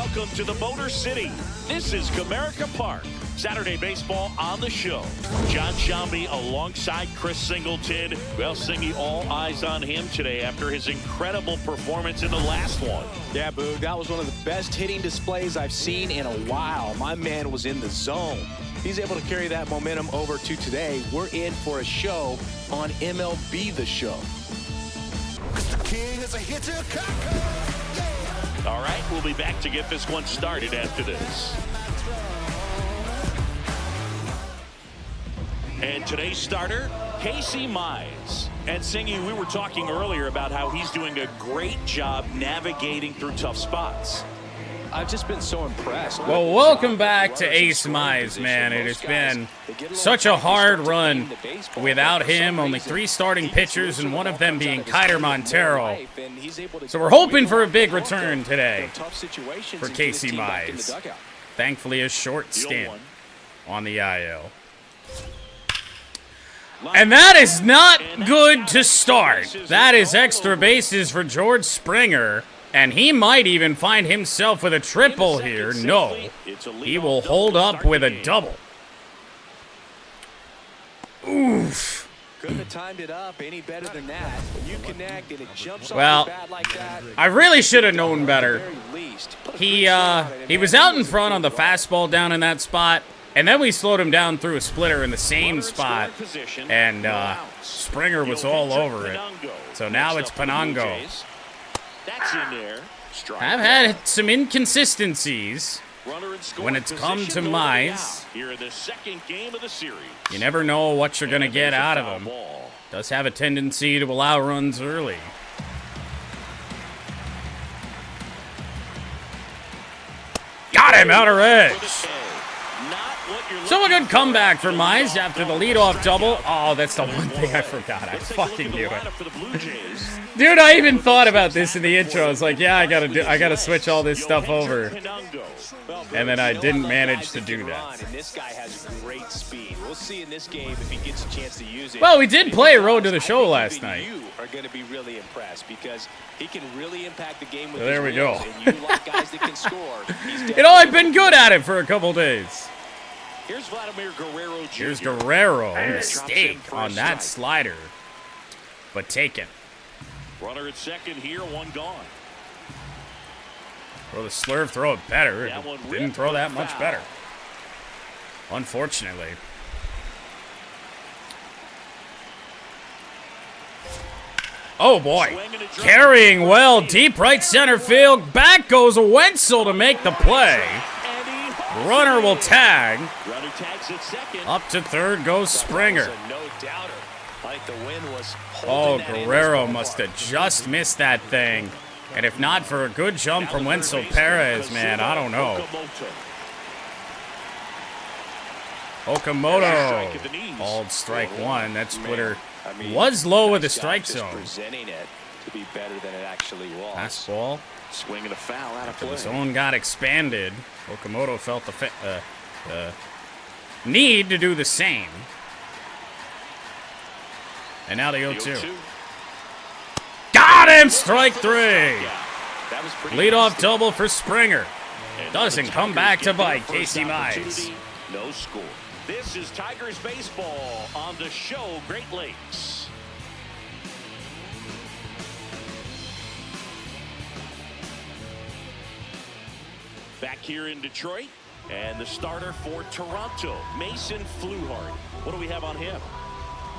welcome to the Motor City. This is Comerica Park. Saturday baseball on the show. John Shambi alongside Chris Singleton. Well, Singy, all eyes on him today after his incredible performance in the last one. Yeah, Boog, that was one of the best hitting displays I've seen in a while. My man was in the zone. He's able to carry that momentum over to today. We're in for a show on MLB The Show. King is a hitter. All right, we'll be back to get this one started after this. And today's starter, Casey Mize. And Singy, we were talking earlier about how he's doing a great job navigating through tough spots. I've just been so impressed. Well, welcome back to Ace Mize, man. It has been such a hard run without him. Only 3 starting pitchers, and one of them being Kiter Montero. So we're hoping for a big return today for Casey Mize. Thankfully, a short stint on the IL. And that is not good to start. That is extra bases for George Springer. And he might even find himself with a triple here. No, he will hold up with a double. Oof. Couldn't have timed it up any better than that. You connect and it jumps well, off the bat like that. I really should have known better. He was out in front on the fastball down in that spot. And then we slowed him down through a splitter in the same spot, and Springer was all over it. So now it's Penango. I've had some inconsistencies when it's come to Mize. You never know what you're going to get out of him. Does have a tendency to allow runs early. Got him, outer edge. So a good comeback for Mize after the leadoff double. Oh, that's the one thing I forgot. I fucking knew it. Dude, I even thought about this in the intro. I was like, yeah, I gotta switch all this stuff over. And then I didn't manage to do that. And this guy has great speed. We'll see in this game if he gets a chance to use it. Well, we did play Road to the Show last night. You are going to be really impressed because he can really impact the game with there we go. And you like guys that can score. You know, I've been good at it for a couple days. Here's Vladimir Guerrero Jr. Here's Guerrero. Mistake on that slider. But taken. Runner at second here, one gone. Well, the slurve throw it better. It didn't throw that much better. Unfortunately. Oh, boy. Carrying well. Deep right center field. Back goes Wenzel to make the play. Runner will tag. Up to third goes Springer. Oh, Guerrero must have just missed that thing. And if not for a good jump from Wenzel Perez, man, I don't know. Okamoto called strike one. That splitter was low with the strike zone. Fastball. Swinging a foul out of play. The zone got expanded. Okamoto felt the need to do the same. And now the 0-2. Got him! Strike 3. Leadoff double for Springer. Doesn't come back to bite Casey Mize. No score. This is Tigers baseball on the show Great Lakes. Back here in Detroit, and the starter for Toronto, Mason Fluharty. What do we have on him?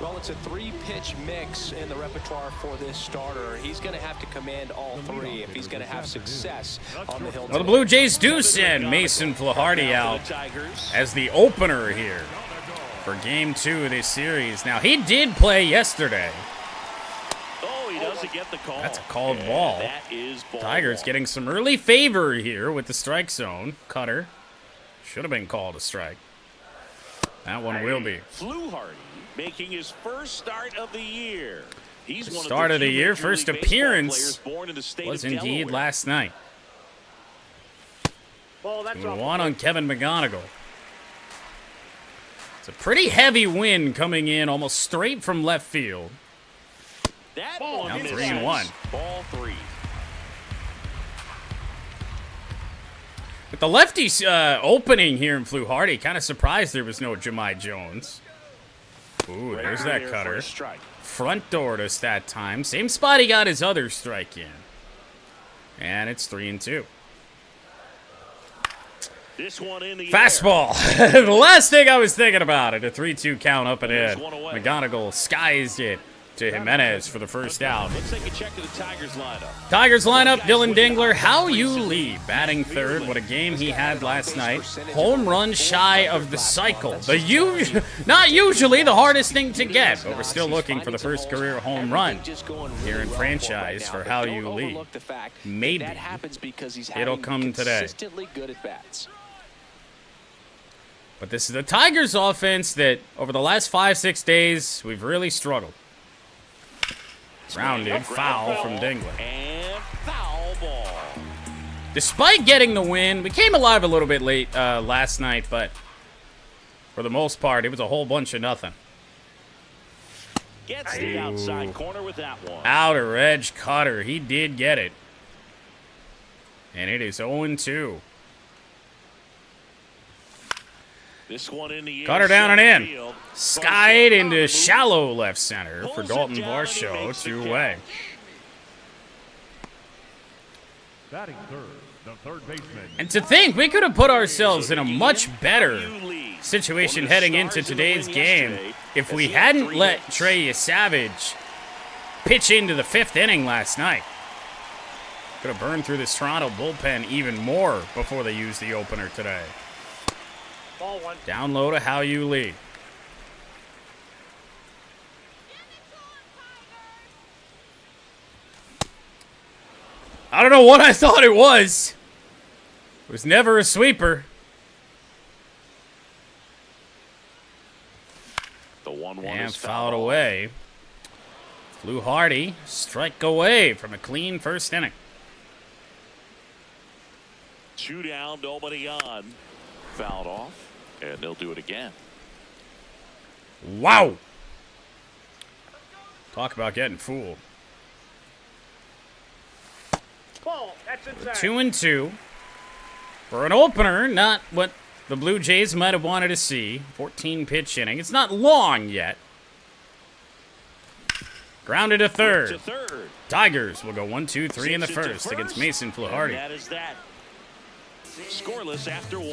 Well, it's a 3-pitch mix in the repertoire for this starter. He's going to have to command all 3 if he's going to have success on the hill. Well, the Blue Jays do send Mason Fluharty out as the opener here for Game 2 of this series. Now, he did play yesterday. Oh, he doesn't get the call. That's a called ball. That is ball. Tigers getting some early favor here with the strike zone. Cutter. Should have been called a strike. That one will be. Fluharty making his first start of the year. He's one start of the year, Major League first Baseball appearance born in the state was of indeed Delaware. last night. 2-1 on Kevin McGonigal. It's a pretty heavy wind coming in almost straight from left field. That Now one 3-1. Ball 3. But the lefties opening here in Fluharty, kind of surprised there was no Jahmai Jones. Ooh, there's that cutter. Front door to us that time. Same spot he got his other strike in. And it's 3-2. This one in the fastball. The last thing I was thinking about it. A 3-2 count up and in. McGonigal skies it to Jimenez for the first out. Let's take a check of the Tigers lineup. Tigers lineup, Dylan Dingler, How You Lee, batting third. What a game he had last night. Home run shy of the cycle. Not usually the hardest thing to get, but we're still looking for the first career home run here in franchise for How You Lee. Maybe it'll come today. But this is the Tigers offense that over the last 5-6 days, we've really struggled. Rounded foul from Dingler. And foul ball. Despite getting the win, we came alive a little bit late last night, but for the most part, it was a whole bunch of nothing. Gets the outside corner with that one. Outer edge cutter. He did get it. And it is 0-2. This one in the Cutter down and in. Skied into shallow left center for Dalton Varsho, 2-away. Batting third, the third baseman. And to think we could have put ourselves in a much better situation heading into today's game if we hadn't let Trey Savage pitch into the 5th inning last night. Could have burned through this Toronto bullpen even more before they used the opener today. Down low to How You Lee. I don't know what I thought it was. It was never a sweeper. The 1-1 And is fouled away. Fluharty, strike away from a clean first inning. 2 down, nobody on. Fouled off, and they'll do it again. Wow. Talk about getting fooled. 2-2. For an opener, not what the Blue Jays might have wanted to see. 14 pitch inning. It's not long yet. Grounded to third. Tigers will go 1-2-3 in the first against Mason Fluharty. That is that. Scoreless after 1.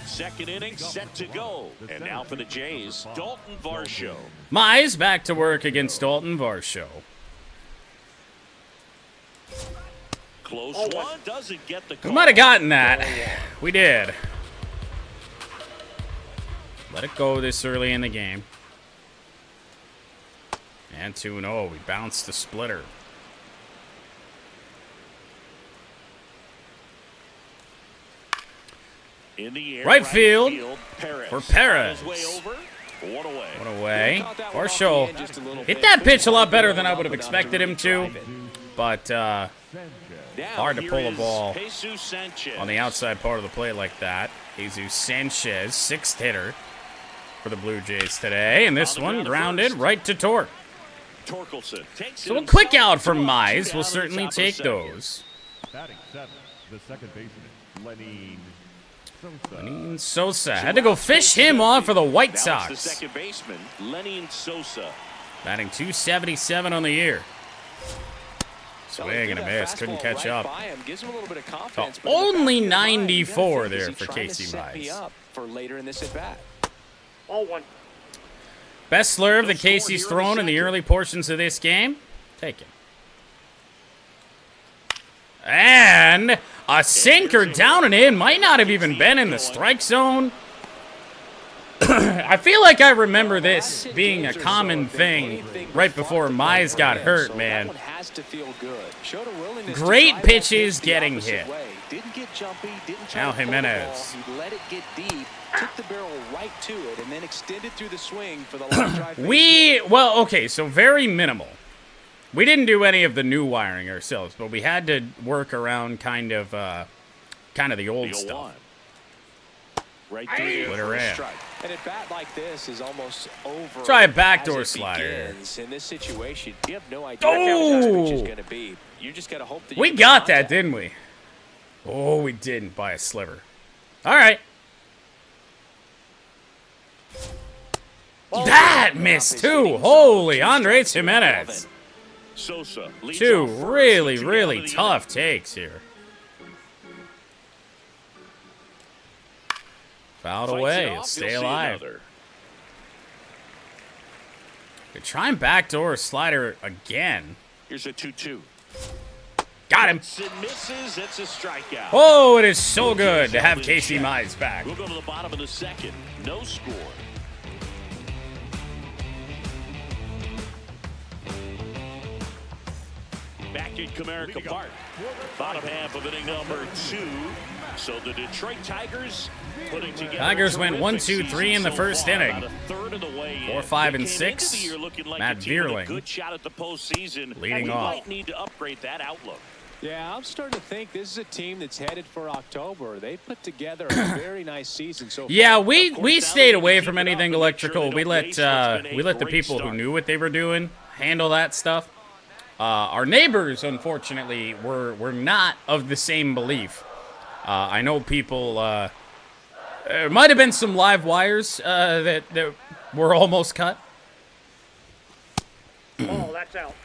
Second inning set to go. And now for the Jays, Dalton Varsho. Mize back to work against Dalton Varsho. Close one, doesn't get the call. We might have gotten that. We did. Let it go this early in the game. And 2-0. We bounced the splitter. In the air, right field Perez. for Perez. One away. One away. Varsho hit that pitch a lot better than I would have expected him to. But hard to pull a ball on the outside part of the plate like that. Jesus Sanchez, 6th hitter for the Blue Jays today. And this one grounded right to Torque. So a quick out from Mize. We'll certainly take those. Batting 7th, the second baseman, Lenyn Sosa. Had to go fish him off for the White Sox. The second baseman, Lenyn Sosa. Batting 277 on the year. Swing and a miss. Couldn't catch up. So only 94 there for Casey Mize. Best slurve that Casey's thrown in the early portions of this game. Take it. And a sinker down and in. Might not have even been in the strike zone. I feel like I remember this being a common thing right before Mize got hurt, man. Great pitches getting hit. Now Jimenez. Took the barrel right to it and then extended through the swing for the line drive. Okay, so very minimal. We didn't do any of the new wiring ourselves, but we had to work around kind of the old stuff. Right through What a there for a ram. strike. And a bat like this is almost over. Try a backdoor as it slider. begins. In this situation, you have no idea Oh! what the pitch is going to be. You just got to hope that you We get got contact. that, didn't we? Oh, we didn't by a sliver. All right. That missed too. Holy Andres Jimenez. Sosa leads Two off first really, to get really out of the tough takes here. Fouled Fights away. it He'll off, stay you'll see alive. another. Could try and backdoor slider again. Here's a 2-2. Got him. It misses. It's a strikeout. Oh, it is so good to have Casey Mize back. We'll go to the bottom of the second. No score. Back in Comerica Park. Bottom half of inning number 2. So the Detroit Tigers putting together. Tigers a went terrific 1, 2, season 3 in the so first far, inning. about a third of the way 4, in. 5, They and came 6. into the year looking like Matt a team with a Vierling good shot at the postseason. leading We off. might need to upgrade that outlook. Yeah, I'm starting to think this is a team that's headed for October. They put together a very nice season so far. Yeah, Of we course, stayed now they away need to from keep it up anything and make sure electrical. they We don't let waste what's been a the great people who start. knew what they were doing handle that stuff. Our neighbors, unfortunately, were not of the same belief. I know people. There might have been some live wires that were almost cut. Oh, that's out.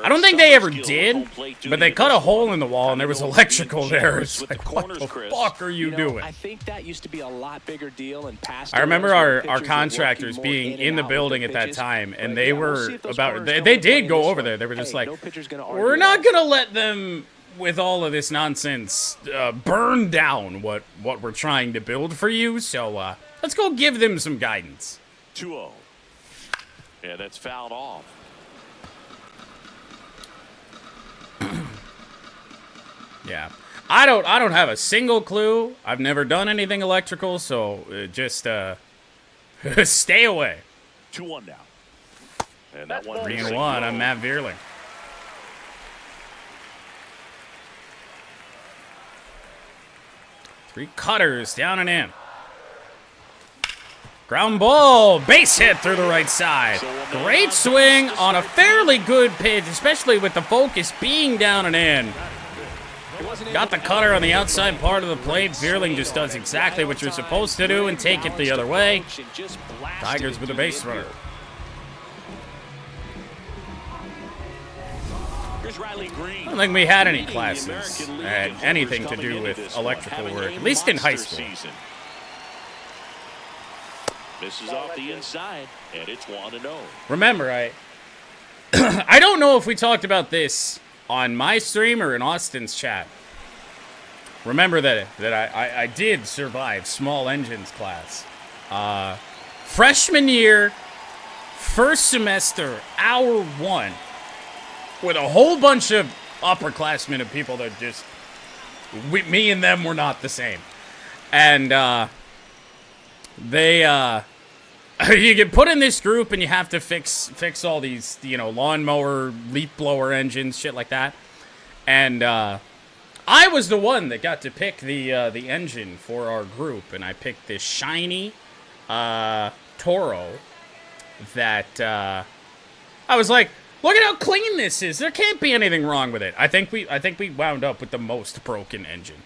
I don't think they ever did, but they cut a hole in the wall and there was electrical there. It's like, what the fuck are you doing? I think that used to be a lot bigger deal in past. I remember eras where our pitchers were working contractors more being and in the out with building their at that pitches. time, and But they yeah, we'll were see if those about corners they come they into play did go this over one. there. They were just Hey, like, no pitcher's gonna argue we're with not that. gonna let them with all of this nonsense burn down what we're trying to build for you. So let's go give them some guidance. 2-0. Yeah, that's fouled off. Yeah, I don't have a single clue. I've never done anything electrical, so just stay away. 2-1 now. And that one 3-1. I'm Matt Vierling. Three cutters down and in. Ground ball, base hit through the right side. Great swing on a fairly good pitch, especially with the focus being down and in. Got the cutter on the outside part of the plate. Vierling just does exactly what you're supposed to do and take it the other way. Tigers with a base runner. I don't think we had any classes that had anything to do with electrical work, at least in high school. This is off the inside, and it's 1-0. Remember, I don't know if we talked about this on my stream or in Austin's chat. Remember that I did survive small engines class. Freshman year, first semester, hour 1, with a whole bunch of upperclassmen of people that just, me and them were not the same. And you get put in this group and you have to fix all these, lawnmower, leaf blower engines, shit like that. And I was the one that got to pick the engine for our group, and I picked this shiny Toro that I was like, look at how clean this is. There can't be anything wrong with it. I think we wound up with the most broken engine.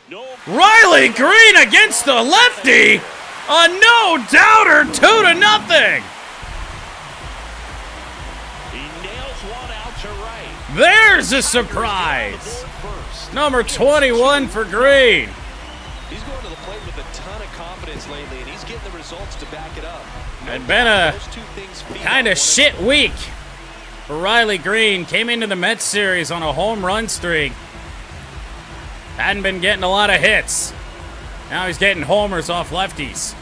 No. Riley Greene against the lefty. A no-doubter, 2-0. He nails one out to right. There's a surprise. Number 21 for Greene. He's going to the plate with a ton of confidence lately, and he's getting the results to back it up. Had been a Those two things feed kind of off one shit week for Riley Greene. Came into the Mets series on a home run streak. Hadn't been getting a lot of hits. Now he's getting homers off lefties.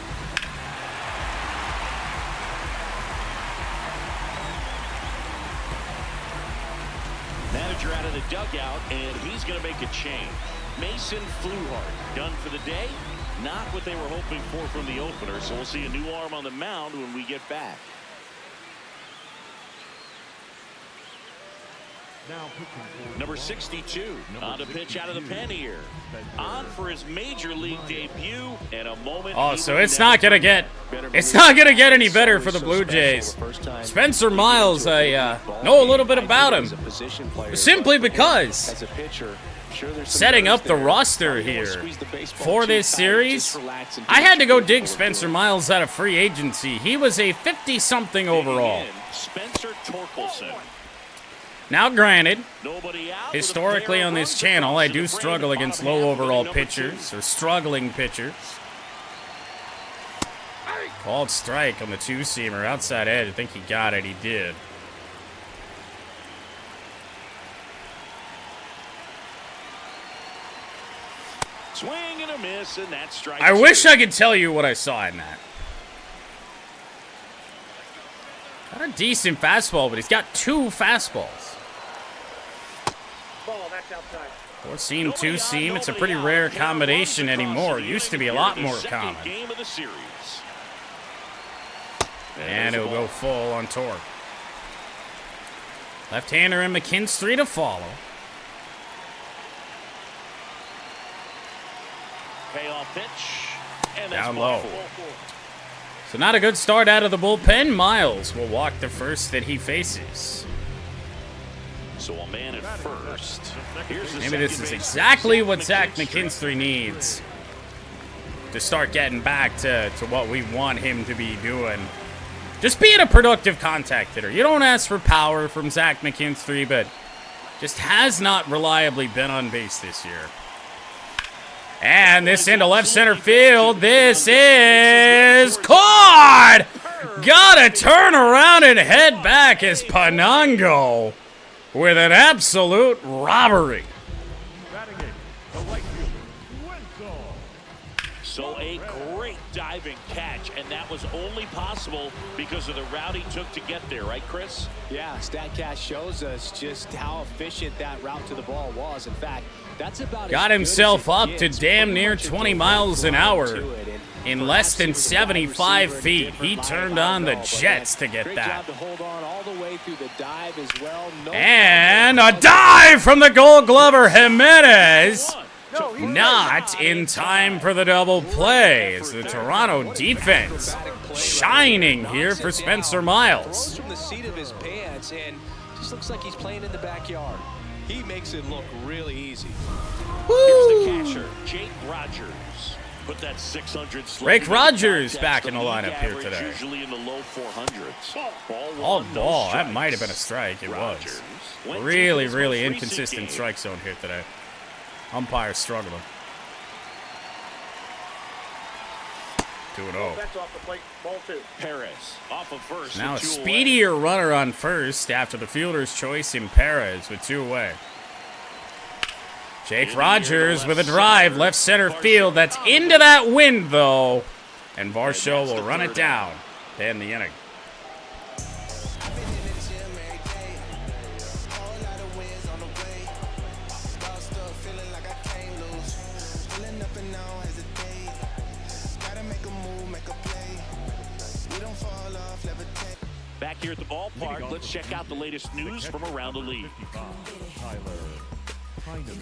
Manager out of the dugout, and he's going to make a change. Mason Fluhart done for the day. Not what they were hoping for from the opener, so we'll see a new arm on the mound when we get back. Now pitching for Number 62 on the pitch out of the pen here. On for his major league debut and a moment. Oh, so it's not gonna get any better for the Blue Jays. Spencer Miles, I know a little bit about him, simply because setting up the roster here for this series, I had to go dig Spencer Miles out of free agency. He was a 50-something overall. Spencer Torkelson. Now, granted, historically on this channel, I do struggle against low overall pitchers or struggling pitchers. Called strike on the two-seamer, outside edge. I think he got it. He did. Swing and a miss, and that strike. I wish I could tell you what I saw in that. Got a decent fastball, but he's got two fastballs. Ball, that's outside. Four-seam, two-seam. It's a pretty rare combination anymore. It used to be a lot more common. Game of the series. And it'll go full on torque. Left-hander and McKinstry to follow. Payoff pitch. And Down ball low. four. So not a good start out of the bullpen. Miles will walk the first that he faces. So a man at first. Here's the Maybe this second is baseman, exactly what Zach McKinstry needs to start getting back to what we want him to be doing. Just being a productive contact hitter. You don't ask for power from Zach McKinstry, but just has not reliably been on base this year. And this into left center field. This is caught! Gotta turn around and head back as Panango with an absolute robbery. batting eighth, the right fielder, Wenzel. So a great diving catch, and that was only possible because of the route he took to get there, right, Chris? Yeah, StatCast shows us just how efficient that route to the ball was. In fact, that's about Got himself up to damn near 20 miles an hour in less than 75 feet. He turned on the jets to get that. And a dive from the Gold Glover Jimenez. Not in time for the double play. As the Toronto defense shining here for Spencer Miles. From the seat of his pants and just looks like he's playing in the backyard. He makes it look really easy. Here's the catcher, Jake Rogers. Put that 600 Rick Rogers back in the lineup here today. Usually in the low 400s. All ball. That might have been a strike. It was. Really, really inconsistent strike zone here today. Umpire struggling. 2-0. That's off the plate. Ball two. Perez off of first. Now a with two away. speedier runner on first after the fielder's choice in Perez with two away. Jake Rogers with a drive, left center field. That's into that wind, though. And Varsho will run it down to end the inning. Back here at the ballpark, let's check out the latest news from around the league. 55, Tyler Heineman.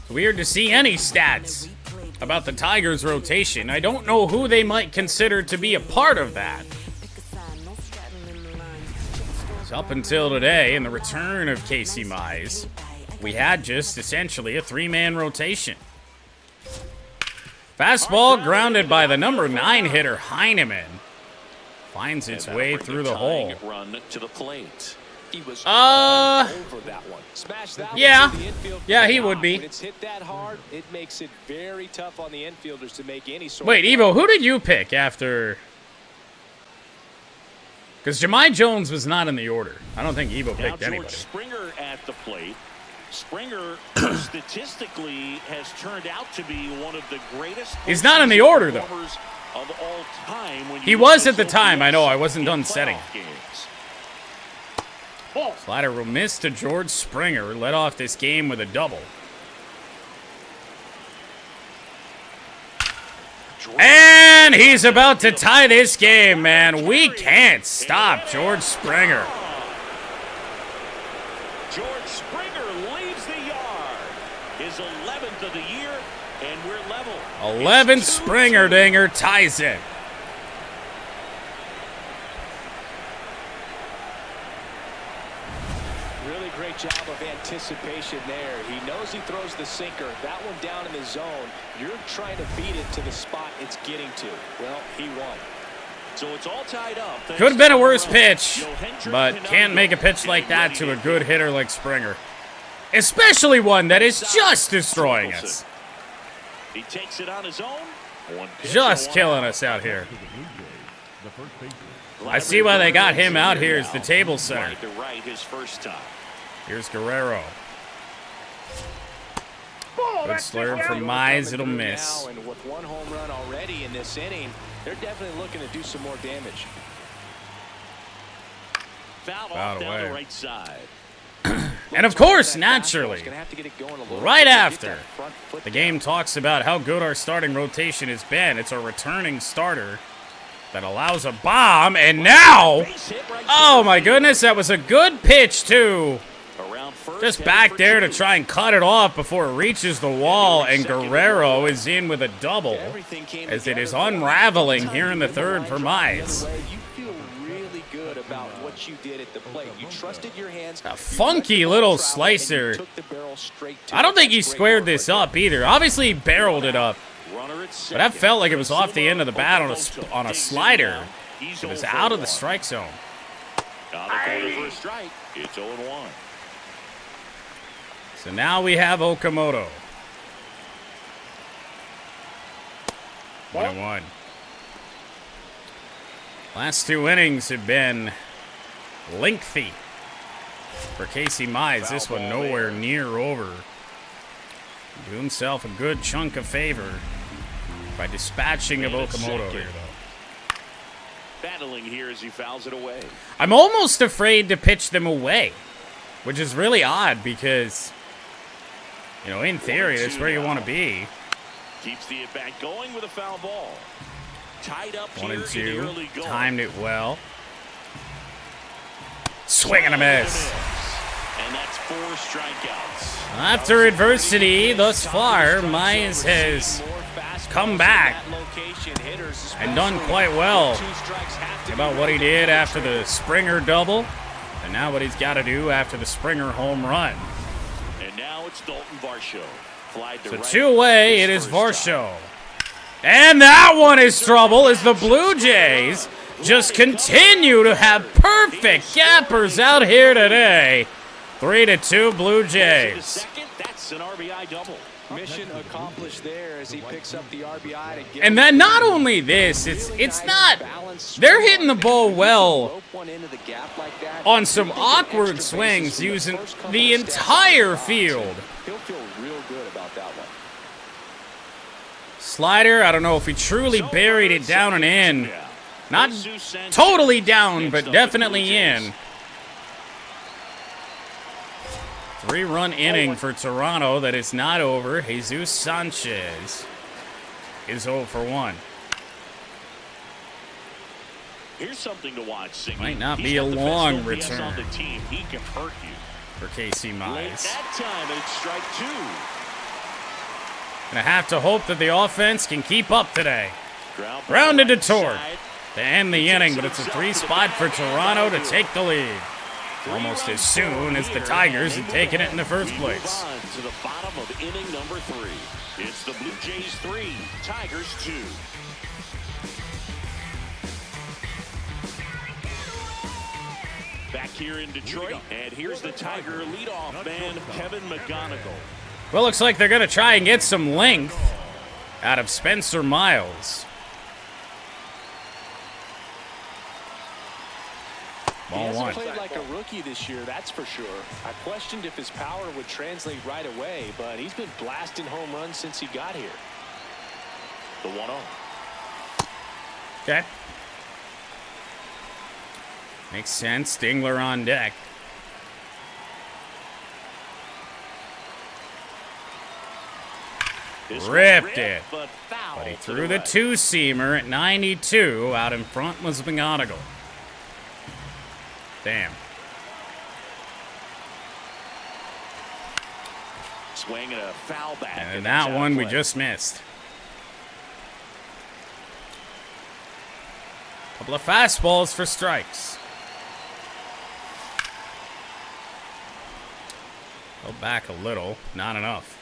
Weird to see any stats about the Tigers' rotation. I don't know who they might consider to be a part of that. So up until today, in the return of Casey Mize, we had just essentially a three-man rotation. Fastball grounded by the number 9 hitter, Heineman. Finds its way through the hole. Run to the plate. He was over that one. Smash that yeah. one to the infield. Yeah, he would be. When it's hit that hard, it makes it very tough on the infielders to make any sort Wait, of Evo, who did you pick after? Because Jahmai Jones was not in the order. I don't think Evo Now picked George anybody. Springer at the plate. Springer statistically has turned out to be one of the greatest. He's not in the order, though. performers of all time when He you was look at the time. I know. I wasn't in done playoff setting. games. Slider will miss to George Springer. Led off this game with a double. And And he's about to tie this game, man. We can't stop George Springer. George Springer leaves the yard. His 11th of the year, and we're level. 11 Springer dinger ties it. Really great job of anticipation there. He knows he throws the sinker. That one down in the zone. You're trying to beat it to the spot it's getting to. Well, he won. So it's all tied up. Could have been a worse pitch, but can't make a pitch like that to a good hitter like Springer. Especially one that is just destroying us. He takes it on his own. Just killing us out here. I see why they got him out here as the table center. Here's Guerrero. Good slurve from Mize. It'll miss. And with one home run already in this inning, they're definitely looking to do some more damage. Foul off down the right side. And of course, naturally, right after the game talks about how good our starting rotation has been, it's a returning starter that allows a bomb, and now, oh my goodness, that was a good pitch too. Just back there to try and cut it off before it reaches the wall, and Guerrero is in with a double as it is unraveling here in the third for Mize. About what you did at the plate. You trusted your hands. A funky little slicer. I don't think he squared this up either. Obviously, he barreled it up. But that felt like it was off the end of the bat on a slider. It was out of the strike zone. It's 0-1. So now we have Okamoto. 1-1. Last two innings have been lengthy for Casey Mize. This one nowhere near over. Do himself a good chunk of favor by dispatching of Okamoto here, though. Battling here as he fouls it away. I'm almost afraid to pitch them away, which is really odd because, you know, in theory, that's where you want to be. Keeps the at-bat going with a foul ball. Tied up 1-2. Timed it well. Swing and a miss. And that's 4 strikeouts. After adversity thus far, Mize has come back and done quite well about what he did after the Springer double, and now what he's got to do after the Springer home run. And now it's Dalton Varsho. So 2 away, it is Varsho. And that one is trouble as the Blue Jays just continue to have perfect gappers out here today. 3-2 Blue Jays. That's an RBI double. Mission accomplished there as he picks up the RBI to get. And then not only this, it's not. They're hitting the ball well on some awkward swings using the entire field. He'll feel real good about that one. Slider, I don't know if he truly buried it down and in. Not totally down, but definitely in. 3-run inning for Toronto that is not over. Jesus Sanchez is 0 for 1. Here's something to watch, Singy. Might not be a long On return the team. He can hurt you. for Casey Late Mize. that time, and it's strike 2. Gonna have to hope that the offense can keep up today. Grounded to Tort to end the inning, but it's a 3-spot for Toronto to take the lead. Almost as soon as the Tigers had taken it in the first place. To the bottom of inning number 3. It's the Blue Jays 3, Tigers 2. Back here in Detroit, and here's the Tiger leadoff man, Kevin McGonigal. Well, looks like they're gonna try and get some length out of Spencer Miles. Ball He hasn't 1. played like a rookie this year, that's for sure. I questioned if his power would translate right away, but he's been blasting home runs since he got here. The 1-0. Okay. Makes sense. Dingler on deck. This Ripped one it. but foul Foul. He threw the two-seamer at 92. Out in front was McGonigal. Damn. Swing and a foul back. And that one we just missed. Couple of fastballs for strikes. Go back a little. Not enough.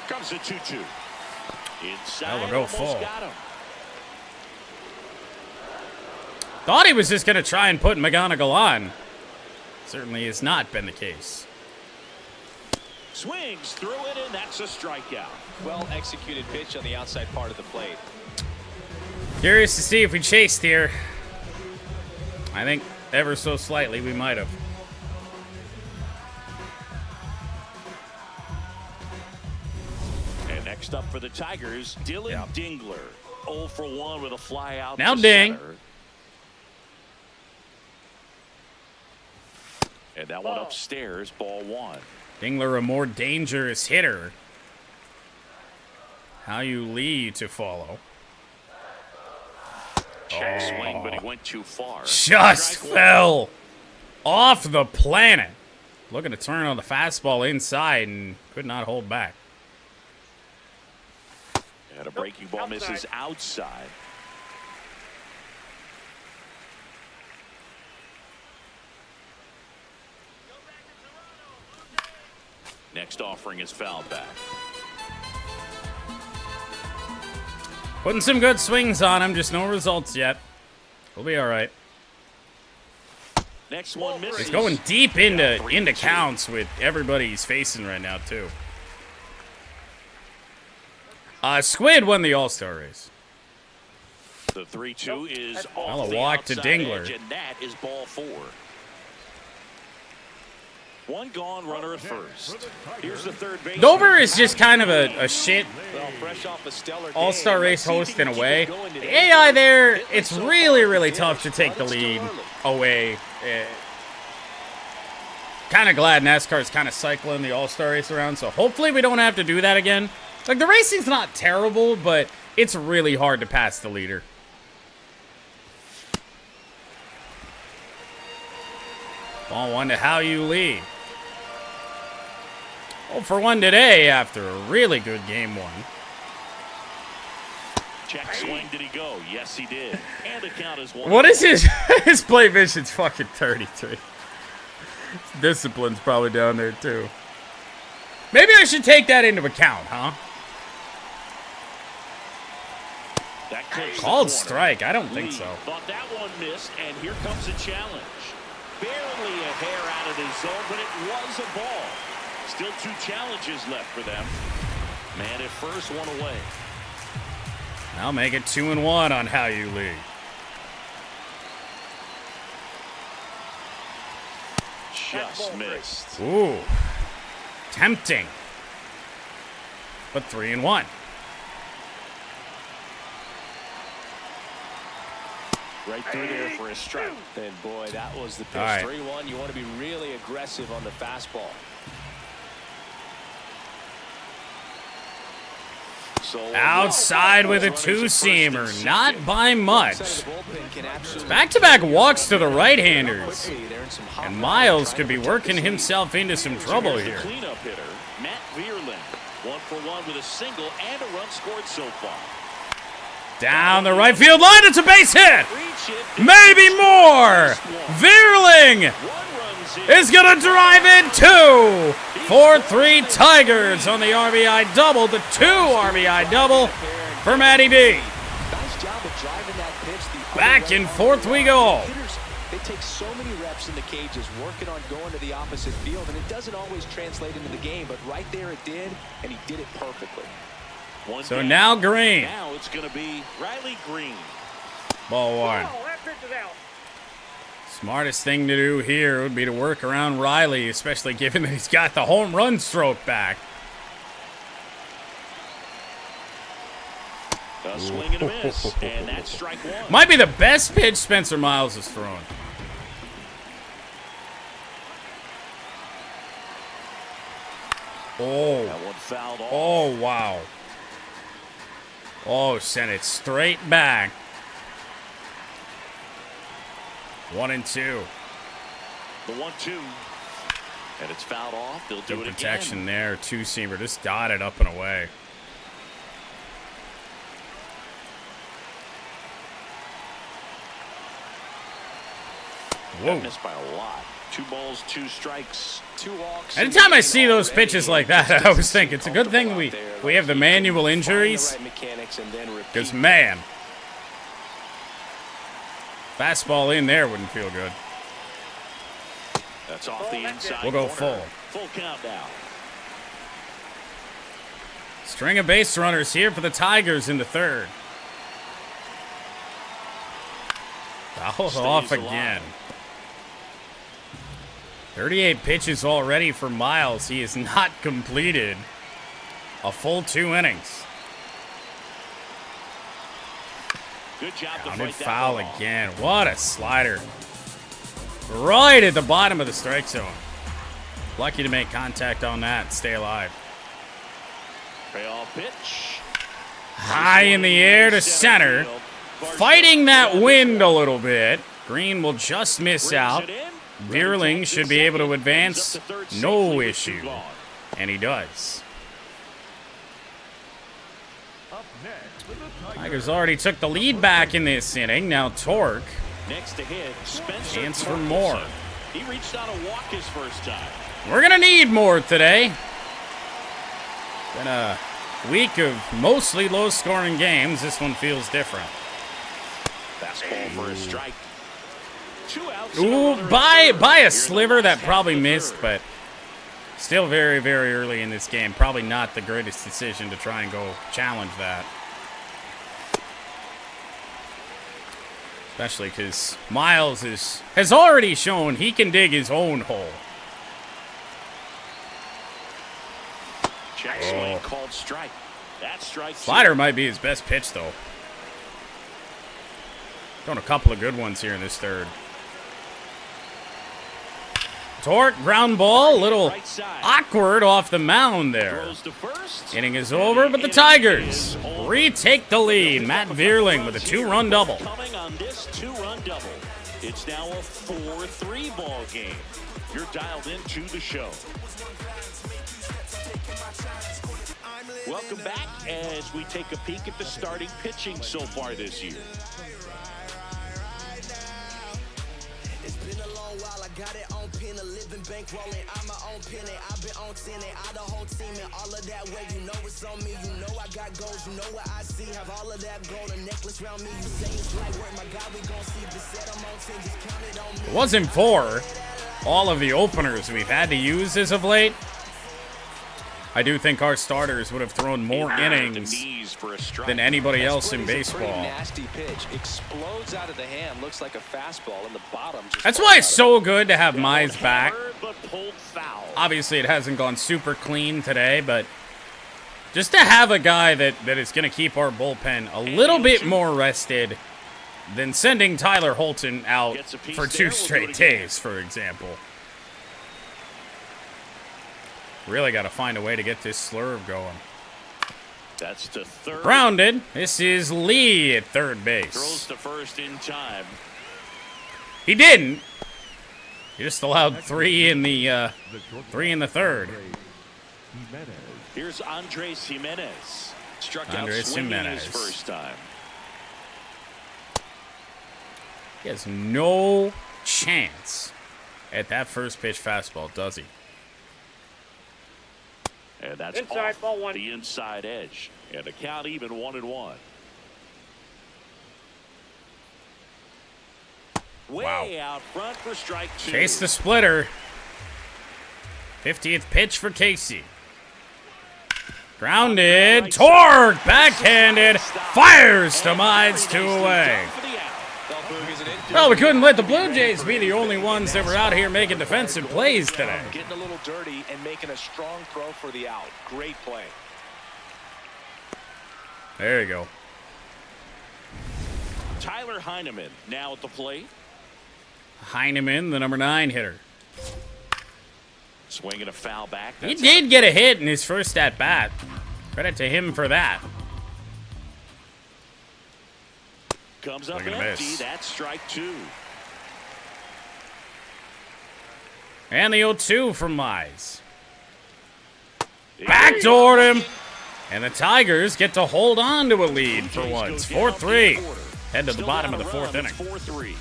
Comes the 2-2. Inside, That will go almost full. got him. Thought he was just going to try and put McGonigal on. Certainly has not been the case. Swings through it, and that's a strikeout. Well executed pitch on the outside part of the plate. Curious to see if we chased here. I think ever so slightly we might have. And next up for the Tigers, Dylan Dingler. 0 for 1 with a fly out. Now to ding. center. And that one upstairs, ball 1. Dingler, a more dangerous hitter. How you lead to follow. Check swing, but he went too far. Just Strike fell off the planet. Looking to turn on the fastball inside and could not hold back. And a breaking ball misses outside. Next offering is fouled back. Putting some good swings on him, just no results yet. We'll be all right. Next one misses. He's going deep into counts with everybody he's facing right now, too. Squid won the All-Star race. The 3-2 is Well, off a the walk to outside Dingler. edge, and that is ball 4. One gone, runner at first. Here's the third base. Dover is just kind of a shit Well, fresh off a stellar game. All-Star race Let's see if host he can in a keep way. it going The today. AI there, it's really, really tough to take the lead away. Kind of glad NASCAR's kind of cycling the All-Star race around, so hopefully we don't have to do that again. Like, the racing's not terrible, but it's really hard to pass the leader. Ball 1 to How You Lead. 0 for 1 today after a really good game 1. Check swing, did he go? Yes, he did. And the count is 1. What is his his play vision's fucking 33. Discipline's probably down there too. Maybe I should take that into account, huh? That clips the Called corner. strike. I don't think Lee so. Thought that one missed, and here comes a challenge. Barely a hair out of his zone, but it was a ball. Still 2 challenges left for them. Man at first, 1 away. I'll make it 2-1 on How You Lead. Just missed. Ooh. Tempting. But 3-1. Right through there for a strike. And boy, that was the pitch. All right. 3-1. You want to be really aggressive on the fastball. So Outside with a two-seamer. Not by much. Back-to-back walks to the right-handers. And Miles could be working himself into some trouble Here's the here. cleanup hitter, Matt Vierland. 1 for 1 with a single and a run scored so far. Down the right field line, it's a base hit! Reach it. Maybe more! Vierling 1 runs in. is gonna drive in 2! 4-3 Tigers on the RBI double, the 2 RBI double for Matty B. Nice job of driving that pitch. The Back in 4th we go. hitters, they take so many reps in the cages working on going to the opposite field, and it doesn't always translate into the game, but right there it did, and he did it perfectly. One So down. now Greene. Now it's going to be Riley Greene. Ball 1. Oh, that pitch is out. Smartest thing to do here would be to work around Riley, especially given that he's got the home run stroke back. A swing and a miss, and that's strike 1. Might be the best pitch Spencer Miles has thrown. Oh. That one fouled off. Oh, wow. Oh, sent it straight back. 1-2. The 1-2. And it's fouled off. They'll do Good it protection again. there. Two-seamer just dotted up and away. Whoa. Missed by a lot. 2 balls, 2 strikes. 2 walks. Anytime I see those pitches like that, I always think it's a good thing we have the manual injuries. Because, man, fastball in there wouldn't feel good. That's off the inside. We'll go corner. full. Full count now. String of base runners here for the Tigers in the third. Fouled off again. 38 pitches already for Miles. He has not completed a full 2 innings. Good job to Grounded fight that foul ball. again. What a slider. Right at the bottom of the strike zone. Lucky to make contact on that and stay alive. Payoff pitch. High in the air to center. Fighting that wind a little bit. Greene will just miss out. Veerling should be able to advance. No issue. And he does. Up next for the Tigers already took the lead back in this inning. Now Torque. Next to hit, Spencer Chance for Torkelson. more. He reached out a walk his first time. We're going to need more today. Been a week of mostly low-scoring games. This one feels different. Fastball for a strike. 2 outs. Ooh, by a sliver that probably missed, but still very, very early in this game. Probably not the greatest decision to try and go challenge that. Especially because Miles has already shown he can dig his own hole. Check swing called strike. That strike. Slider might be his best pitch, though. Throwing a couple of good ones here in this third. Torque, ground ball, a little awkward off the mound there. Throws to first. Inning is over, but the Tigers retake the lead. Matt Veerling with a 2-run double. Coming on this 2-run double. It's now a 4-3 ball game. You're dialed into the show. Welcome back as we take a peek at the starting pitching so far this year. It's been a long while, I got it on pin, a living bankrolling, I'm my own penny, I've been on 10 and I the whole team and all of that way, you know it's on me, you know I got goals, you know what I see, have all of that gold, a necklace around me, you say it's light work, my God, we gon' see, but said I'm on 10, just count it on me. It wasn't for all of the openers we've had to use as of late. I do think our starters would have thrown more innings than anybody else in baseball. Nasty pitch explodes out of the hand, looks like a fastball in the bottom. That's why it's so good to have Mize back. But pulled foul. Obviously, it hasn't gone super clean today, but just to have a guy that is going to keep our bullpen a little bit more rested than sending Tyler Holton out for 2 straight days, for example. Really got to find a way to get this slurve going. That's to third. Grounded. This is Lee at third base. Throws to first in time. He didn't. He just allowed 3 in the third. Here's Andres Jimenez. Struck Andres out swinging Jimenez. his first time. He has no chance at that first pitch fastball, does he? And that's Inside, off ball 1. the inside edge. And the count even 1-1. Way out front for strike 2. Chase the splitter. 50th pitch for Casey. Grounded. Torque. Backhanded. Fires to Mize 2 away. Well, we couldn't let the Blue Jays be the only ones that were out here making defensive plays today. Getting a little dirty and making a strong throw for the out. Great play. There you go. Tyler Heineman now at the plate. Heineman, the number 9 hitter. Swinging a foul back. He did get a hit in his first at-bat. Credit to him for that. Comes up Swing and a empty. miss. That's strike 2. And the 0-2 from Mize. Backdoored him. And the Tigers get to hold on to a lead for once. 4-3. Head to the bottom of the 4th inning. 4-3.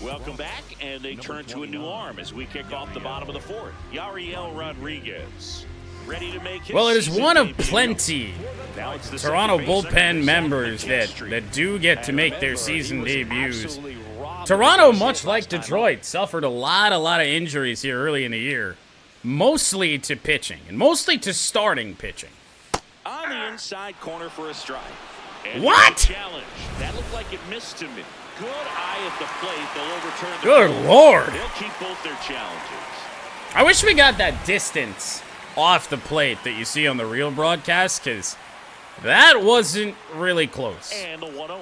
Welcome back, and they turn to a new arm as we kick off the bottom of the 4th. Yariel Rodriguez, ready to make his Well, it is season one of debut. plenty Now it's the Toronto second base bullpen center, members second that, street. that do get to And make their remember, season he was debuts. absolutely robbed Toronto, of his much hit like last time Detroit, suffered a lot of injuries here early in the year. Mostly to pitching, and mostly to starting pitching. On the inside corner for a strike. And What? Challenge. That looked like it missed him. Good eye at the plate. They'll overturn the Good call. Lord. They'll keep both their challenges. I wish we got that distance off the plate that you see on the real broadcast, because that wasn't really close. And the 1-0.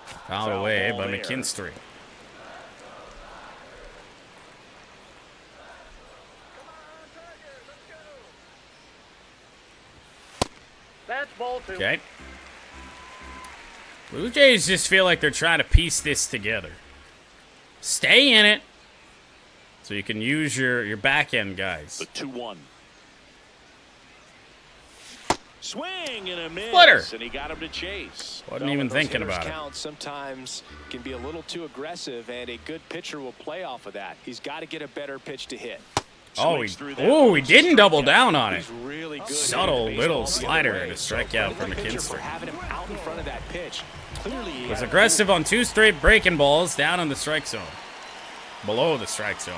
Fouled Foul away ball by there. McKinstry. That's ball 2. Okay. Blue Jays just feel like they're trying to piece this together. Stay in it so you can use your back end guys. The 2-1. Swing and a miss. Splitter. And he got him to chase. Wasn't even Those thinking hitters about it. count sometimes can be a little too aggressive, and a good pitcher will play off of that. He's got to get a better pitch to hit. Oh, Swings through that he one. didn't double down on it. He's really good. Subtle hitting little baseball the slider other and a way. strikeout for Credit the pitcher for McKinstry. having him out in front of that pitch. Clearly, he Was had a aggressive on 2 straight breaking balls down in the strike zone. Below the strike zone.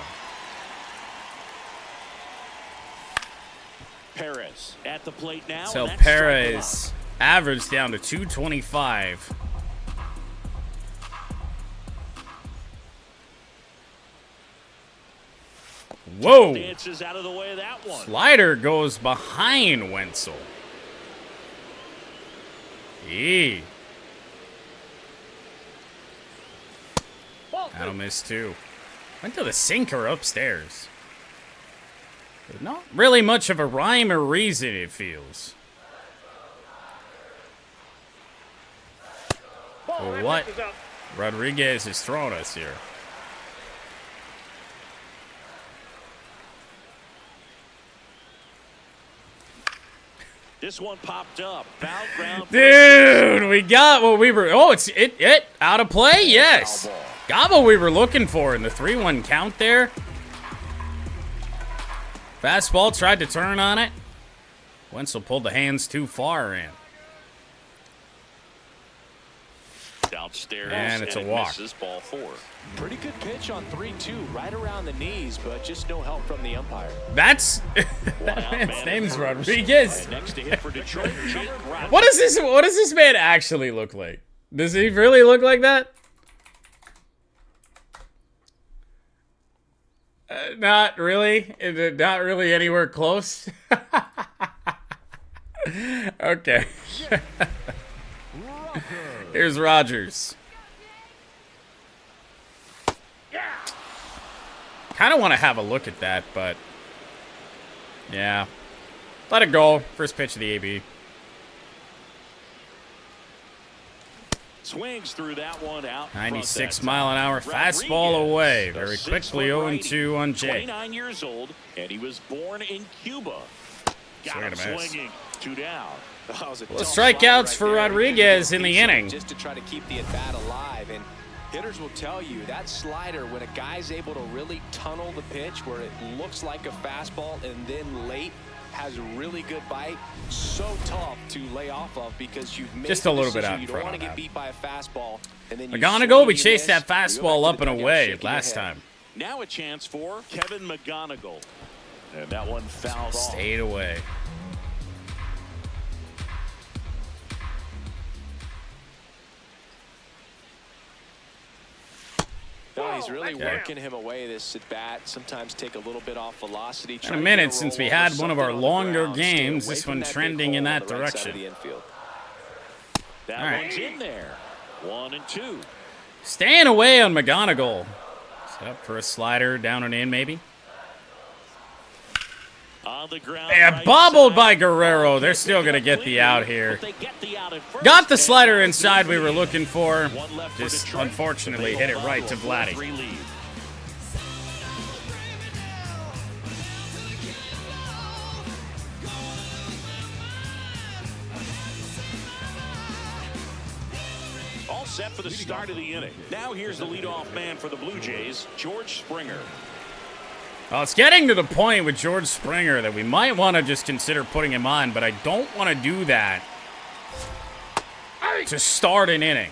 Perez at the plate now. So and that's strike Perez averaged down to 225. Whoa! one. Dances out of the way of that one. Slider goes behind Wenzel. That'll miss too. Went to the sinker upstairs. There's not really much of a rhyme or reason, it feels. For what Rodriguez is throwing us here. This one popped up. Foul ground. Dude, we got what we were. Oh, it's it out of play. Yes, Foul ball. got what we were looking for in the 3-1 count there. Fastball tried to turn on it. Wenzel pulled the hands too far in. Downstairs. And it's a it walk. Misses ball 4. pretty good pitch on 3-2, right around the knees, but just no help from the umpire. That's One that out, man's man name's at first. Rodriguez. And next to hit for Detroit, Jake Rogers. What does this man actually look like? Does he really look like that? Not really. Not really anywhere close. Okay. Here's Rogers. Kind of want to have a look at that, but yeah. Let it go. First pitch of the AB. Swings through that one out. 96 mile an hour fastball away. Very quickly 0-2 on Jay. 29 years old, and he was born in Cuba. Got Swing him and a miss. swinging. 2 down. That was a Well, tough strikeouts slide right for there. Rodriguez in the He couldn't inning. just to try to keep the at bat alive, and hitters will tell you that slider, when a guy's able to really tunnel the pitch where it looks like a fastball and then late has a really good bite, so tough to lay off of because you've made Just the a little bit decision. out in You front don't want on to get that. beat by a fastball, and then you McGonigal, we swing, you chased miss, that fastball you up go back and to the dugout away shaking last your head. time. Now a chance for Kevin McGonigal. And that one fouled off. Stayed away. No, he's really Okay. working him away this at bat. Sometimes take a little bit off velocity. In a minute since we had one of our longer games, this one trending in that direction. That one's in there. 1-2. Staying away on McGonigal. Set up for a slider, down and in maybe. On the ground, Yeah, bobbled by Guerrero. They're still going to get the out here. Got the slider inside we were looking for. Just unfortunately hit it right to Vladdy. All set for the start of the inning. Now here's the leadoff man for the Blue Jays, George Springer. Well, it's getting to the point with George Springer that we might want to just consider putting him on, but I don't want to do that to start an inning.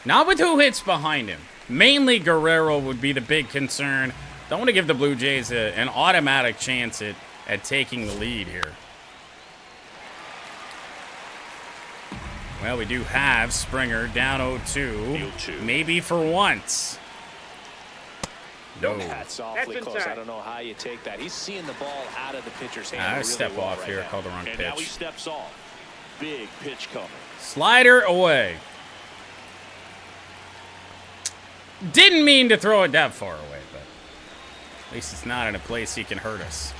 Not with who hits behind him. Mainly Guerrero would be the big concern. Don't want to give the Blue Jays an automatic chance at taking the lead here. Well, we do have Springer down 0-2. Maybe for once. No. That's awfully close. I don't know how you take that. He's seeing the ball out of the pitcher's hand. I step off here. Called the wrong pitch. Now he steps off. Big pitch coming. Slider away. Didn't mean to throw it that far away, but at least it's not in a place he can hurt us.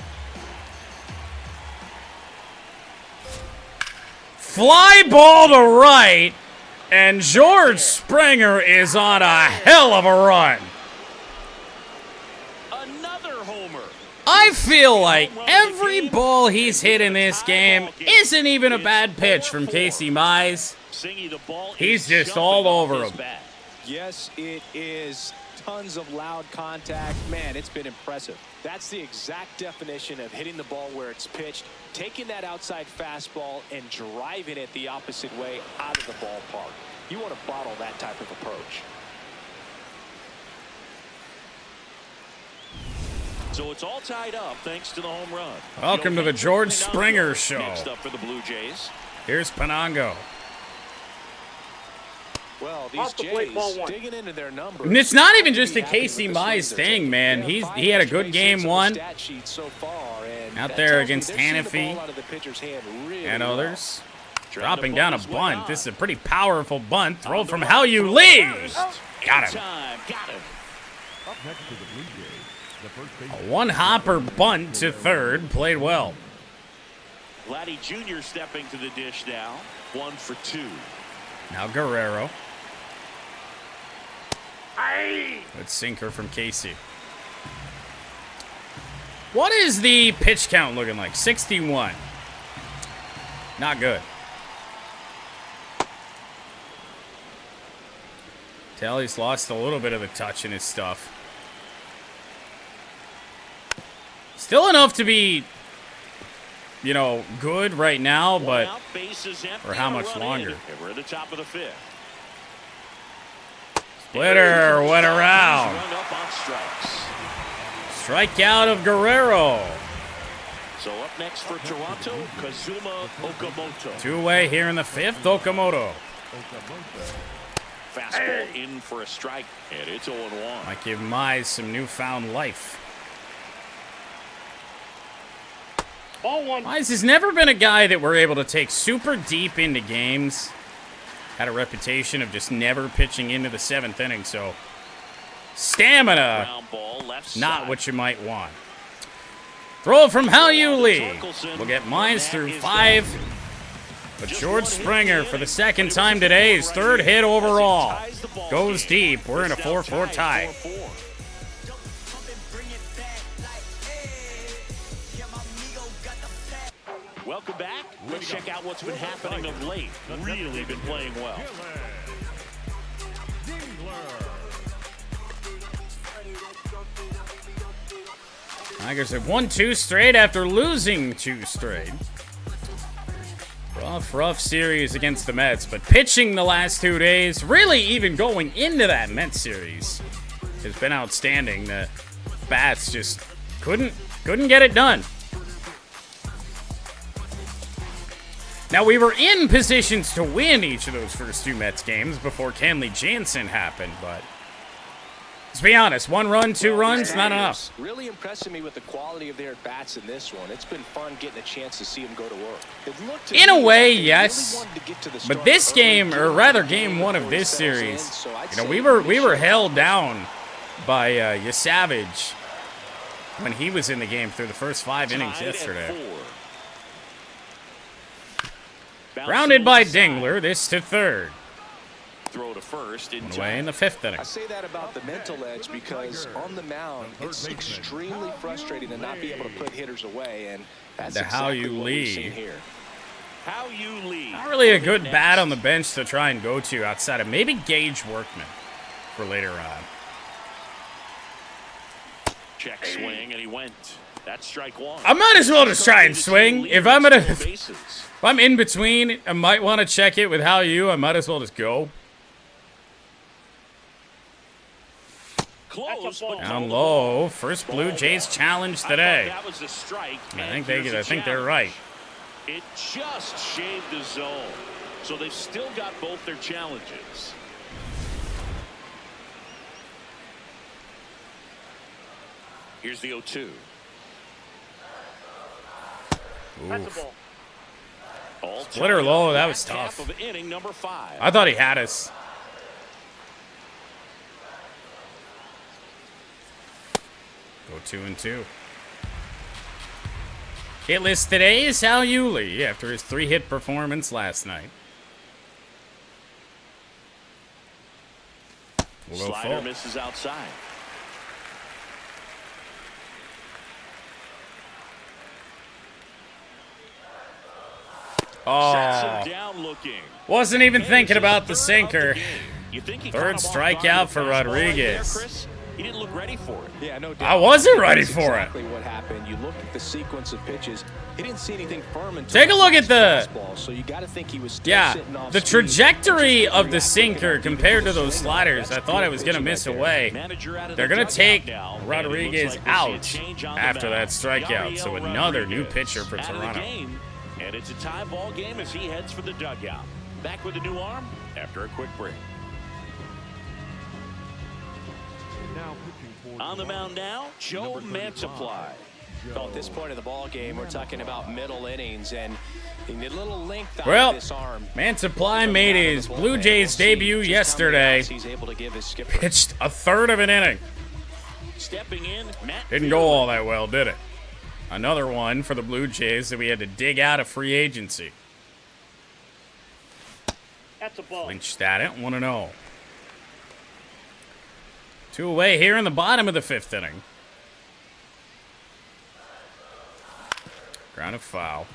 Fly ball to right, and George Springer is on a hell of a run. I feel like every ball he's hit in this game isn't even a bad pitch from Casey Mize. He's just all over him. Yes, it is. Tons of loud contact. Man, it's been impressive. That's the exact definition of hitting the ball where it's pitched, taking that outside fastball and driving it the opposite way out of the ballpark. You want to bottle that type of approach. So it's all tied up thanks to the home run. Welcome to the George Springer Show. Next up for the Blue Jays. Here's Penango. Well, these Jays digging into their numbers. And it's not even just a Casey Mize thing, man. He had a good game one out there against Hannafy and others. Dropping down a bunt. This is a pretty powerful bunt. Throw from How You Leave. Got him. Up next to the Blue Jays. A one-hopper bunt to third. Played well. Vladdy Jr. stepping to the dish now. 1 for 2. Now Guerrero. Good sinker from Casey. What is the pitch count looking like? 61. Not good. Tell he's lost a little bit of the touch in his stuff. Still enough to be, you know, good right now, but for how much longer? We're at the top of the 5th. Splitter went around. Strikeout of Guerrero. So up next for Toronto, Kazuma Okamoto. Two-way here in the 5th, Okamoto. Fastball in for a strike, and it's 0-1. Might give Mize some newfound life. Mize has never been a guy that we're able to take super deep into games. Had a reputation of just never pitching into the 7th inning, so stamina, not what you might want. Throw from How You Leave. We'll get Mize through 5. But George Springer, for the second time today, his 3rd hit overall, goes deep. We're in a 4-4 tie. Welcome back. Let's check out what's been happening of late. Really been playing well. Tigers have won 2 straight after losing 2 straight. Rough series against the Mets, but pitching the last 2 days, really even going into that Mets series, has been outstanding. The bats just couldn't get it done. Now, we were in positions to win each of those first 2 Mets games before Kenley Jansen happened, but Let's be honest. 1 run, 2 runs, not enough. Really impressing me with the quality of their bats in this one. It's been fun getting a chance to see them go to work. In a way, yes. But this game, or rather game 1 of this series, you know, we were held down by Yasavage when he was in the game through the first 5 innings yesterday. Grounded by Dingler, this to third. Throw to first in Away in the 5th inning. I say that about the mental edge because on the mound, it's extremely frustrating to not be able to put hitters away, and that's exactly what we've seen here. How you lead. Not really a good bat on the bench to try and go to outside of maybe Gage Workman for later on. Check swing, and he went. That's strike 1. I might as well just try and swing. If I'm in between, I might want to check it with How You. I might as well just go. Close, Down low. First Blue Jays challenge today. That was a strike. I think they're right. It just shaved the zone. So they've still got both their challenges. Here's the 0-2. That's a ball. Splitter low, that was tough. Of inning number 5. I thought he had us. Go 2-2. Hit list today is Hal Yulee after his 3-hit performance last night. We'll go Slider full. misses outside. Oh, Down looking. wasn't even thinking about the sinker. You think he Third caught him off strikeout guard for with the fastball right there, Rodriguez. Chris? He didn't look ready for it. Yeah, no doubt. I wasn't ready That's for exactly what happened. You look at the sequence of pitches. He didn't see anything firm until Take a look at the fastball, so you got to think he was still yeah, sitting off the speed. trajectory of the sinker compared to those sliders. I thought I was gonna miss away. They're gonna take Rodriguez out after that strikeout. So another new pitcher for Toronto. And it's a tie ball game as he heads for the dugout. Back with a new arm after a quick break. Now pitching for On the mound now, Joe Mansupply. Well, at this point of the ball game, we're talking about middle innings, and he need a little length out Well, of this arm. Mansupply made his Blue Jays debut yesterday. He's able to give his skipper. Pitched a third of an inning. Stepping in, Matt Didn't go all that well, did it? Another one for the Blue Jays that we had to dig out of free agency. That's a ball. Clinched at it, 1-0. 2 away here in the bottom of the 5th inning. Ground of foul.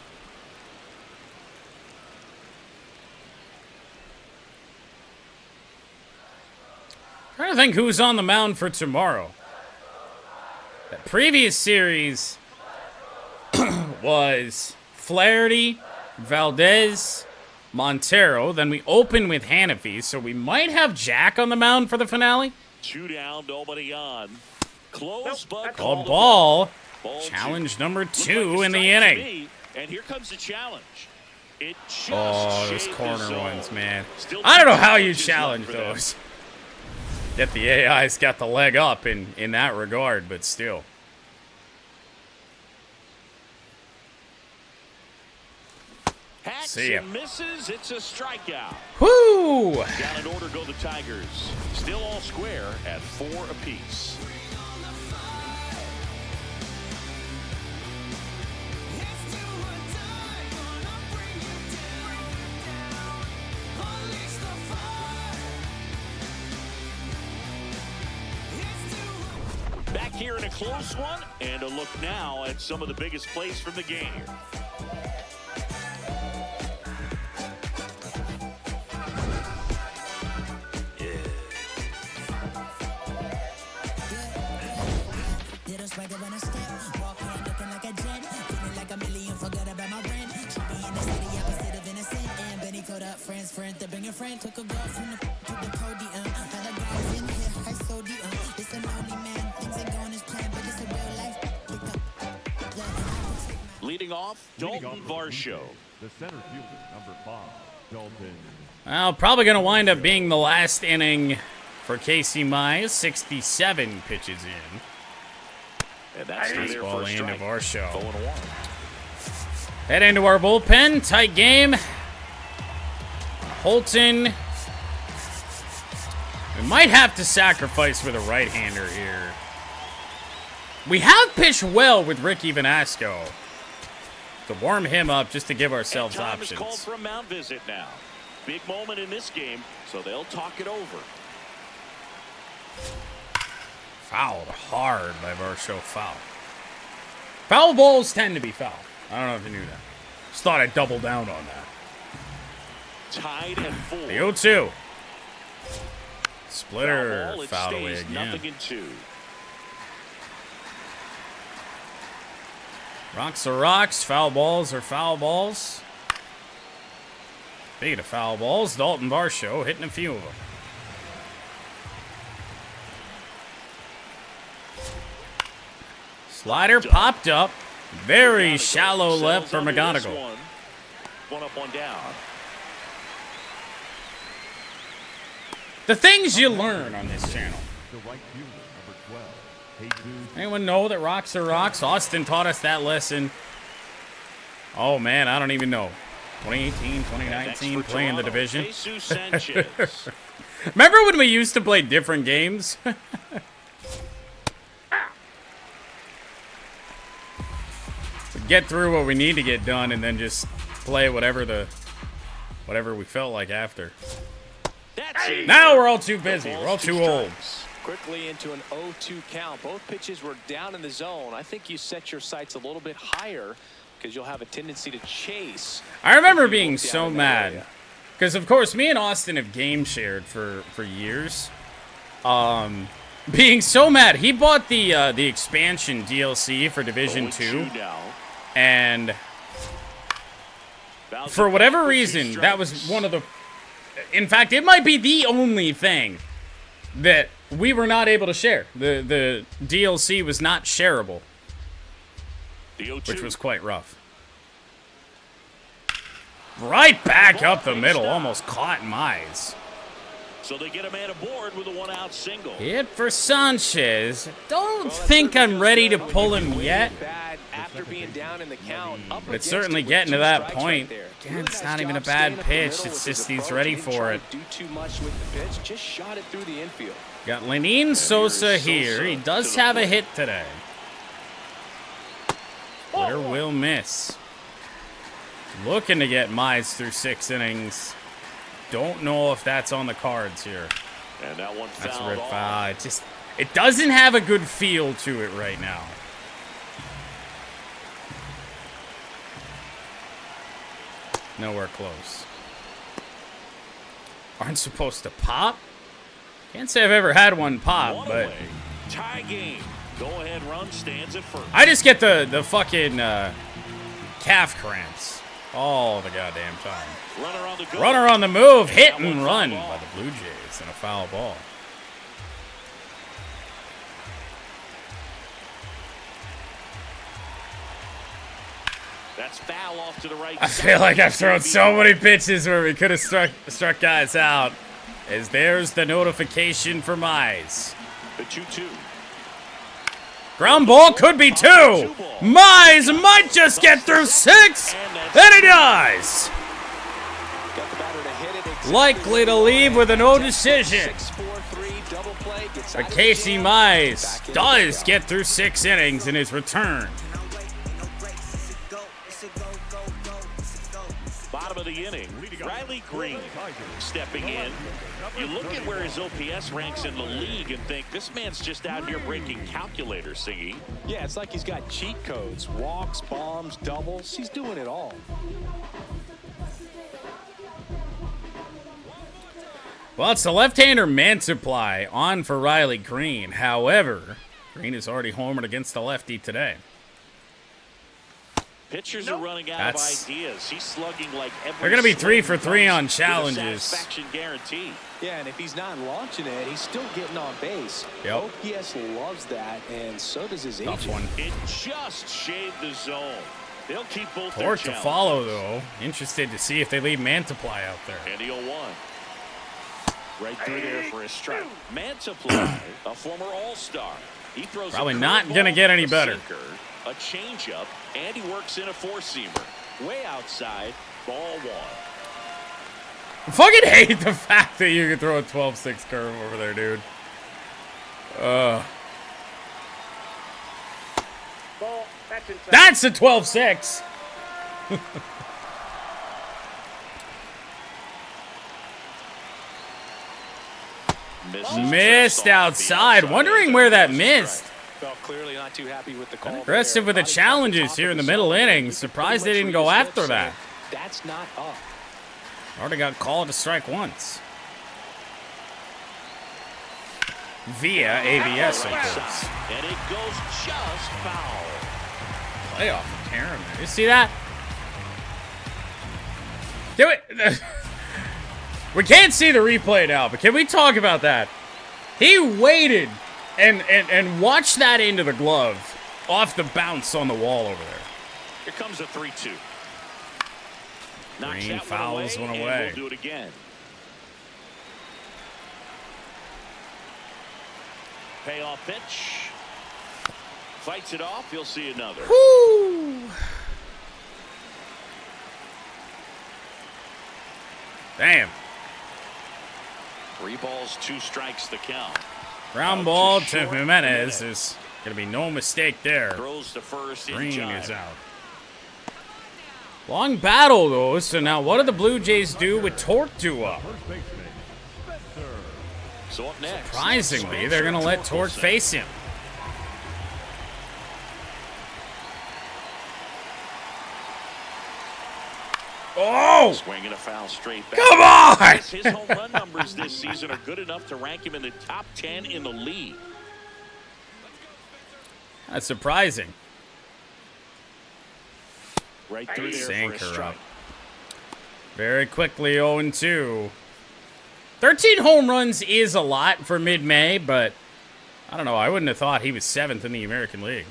Trying to think who's on the mound for tomorrow. That previous series was Flaherty, Valdez, Montero. Then we open with Hanafi, so we might have Jack on the mound for the finale. 2 down, nobody on. Close, but Called ball. Ball Challenge two. number Looked 2 like a in the strike to inning. me, and here comes the challenge. It just Oh, those shaved the corner zone. ones, man. Still I don't know two how you challenges challenge left for them. those. Yet the AI's got the leg up in that regard, but still. Hacks See ya. and misses. It's a strikeout. Whoo! Got an order, go the Tigers. Still all square at 4 apiece. Back here in a close one, and a look now at some of the biggest plays from the game. Leading off, Dalton Varsho. the center fielder, number 5, Dalton. Well, probably going to wind up being the last inning for Casey Mize. 67 pitches in. And that's the Baseball end of our show. 0-1. Head into our bullpen. Tight game. Holton. We might have to sacrifice with a right-hander here. We have pitched well with Ricky Vanasco. To warm him up just to give ourselves and time options. Is called for a mound visit now. Big moment in this game, so they'll talk it over. Fouled hard by Varsho. Foul. Foul balls tend to be foul. I don't know if you knew that. Just thought I'd double down on that. Tied at 4. The 0-2. Splitter Foul ball, fouled away stays again. 0-2. Rocks are rocks. Foul balls are foul balls. Speaking of foul balls, Dalton Varsho hitting a few of them. Slider popped up. Very shallow left for McGonigal. One up, one down. The things you learn on this channel. The right fielder, number 12, Jesus. Anyone know that rocks are rocks? Austin taught us that lesson. Oh, man, I don't even know. 2018, 2019, playing the division. Jesus Sanchez. Remember when we used to play different games? Get through what we need to get done and then just play whatever we felt like after. That's it. Now we're all too busy. We're all too old. Quickly into an 0-2 count. Both pitches were down in the zone. I think you set your sights a little bit higher because you'll have a tendency to chase. I remember being so mad because, of course, me and Austin have game shared for years. Being so mad, he bought the expansion DLC for Division 2, and for whatever reason, that was one of the. In fact, it might be the only thing that we were not able to share. The DLC was not shareable, which was quite rough. Right back up the middle, almost caught Mize. So they get a man aboard with a one-out single. Hit for Sanchez. Don't think I'm ready to pull him yet. After being down in the count, But it's certainly getting to that point. Again, it's not even a bad pitch. It's just he's ready for it. Do too much with the pitch. Just shot it through the infield. Got Lenin Sosa here. He does have a hit today. Splitter will miss. Looking to get Mize through 6 innings. Don't know if that's on the cards here. And that one That's a fouled rip off. foul. It doesn't have a good feel to it right now. Nowhere close. Aren't supposed to pop? Can't say I've ever had one pop, One but away. Tie game. Go ahead run stands at first. I just get the fucking calf cramps all the goddamn time. Runner on the go. Runner on the move, hit and run by the Blue Jays and a foul ball. That's foul off to the right. I feel like I've thrown so many pitches where we could have struck guys out. As there's the notification for Mize. The 2-2. Ground ball could be 2. Mize might just get through 6. And he does. Got the batter to hit it exactly. Likely to leave with a no decision. 6-4-3 double play. Gets But out of the Casey jam. Mize does get through 6 innings in his return. Bottom of the inning. Riley Greene stepping in. You look at where his OPS ranks in the league and think this man's just out here breaking calculators, Siggy. Yeah, it's like he's got cheat codes. Walks, bombs, doubles. He's doing it all. Well, it's the left-hander Mansupply on for Riley Greene. However, Greene has already homered against the lefty today. Pitchers are running out of ideas. He's slugging like every. They're going to be 3 for 3 on with a challenges. satisfaction guarantee. Yeah, and if he's not launching it, he's still getting on base. Yep. OPS loves that, and so does his Tough agent. one. It just shaved the zone. They'll keep both their Torque to challenges. follow, though. Interested to see if they leave Mansupply out there. And the 0-1. Right through there for a strike. Mantiply, a former All-Star. He throws probably not going to get any better. Sinker, a changeup, and he works in a four-seamer. Way outside, ball one. I fucking hate the fact that you can throw a 12-6 curve over there, dude. Ball. That's inside. That's a 12-6. Missed outside. Wondering where that missed. Felt clearly not too happy with the call. Aggressive with the challenges here in the middle innings. Surprised they didn't go after that. That's not up. Already got called to strike once. Via ABS, of course. And it goes just foul. Playoff from Karen. You see that? Do it. We can't see the replay now, but can we talk about that? He waited and watched that into the glove off the bounce on the wall over there. Here comes a 3-2. Greene fouls one away. We'll do it again. Payoff pitch. Fights it off. You'll see another. Woo! Damn. 3 balls, 2 strikes the count. Ground ball to Jimenez. There's going to be no mistake there. Throws to first. Greene is out. Long battle, though. So now what do the Blue Jays do with Torque due up? So up next. Surprisingly, they're going to let Torque face him. Oh! Swinging a foul straight back. Come on! His home run numbers this season are good enough to rank him in the top 10 in the league. That's surprising. Right through there Sinker for a strike. up. Very quickly 0-2. 13 home runs is a lot for mid-May, but I don't know. I wouldn't have thought he was 7th in the American League.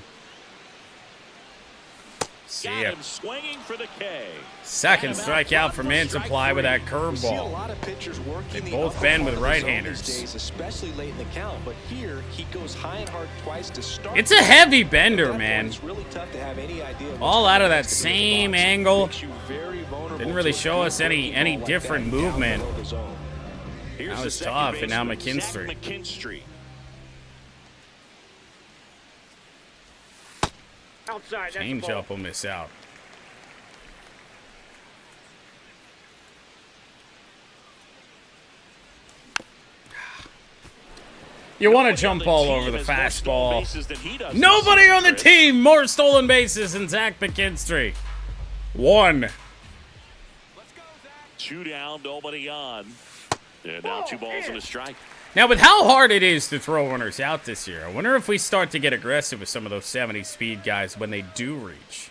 See ya. Got him swinging for the K. Second strikeout for Mantiply with that We see a curveball. lot of pitchers working They the both upper bend part with of the zone right-handers. these days, especially late in the count. But here, he goes high and hard twice to start. It's a heavy bender, At that man. point, it's really tough to have any idea of All what's out of coming that next to the same box. angle. Makes you very vulnerable Didn't really to a show us good any ball like different that down movement. below the zone. Here's That the was second tough, and now baseman, McKinstry. Zach McKinstry. Outside. That's a Change ball. up will miss out. You want to jump all over the fastball. Nobody on the team more stolen bases than Zach McKinstry. 1. 2 down, nobody on. And now 2 balls and a strike. Now, with how hard it is to throw runners out this year, I wonder if we start to get aggressive with some of those 70 speed guys when they do reach.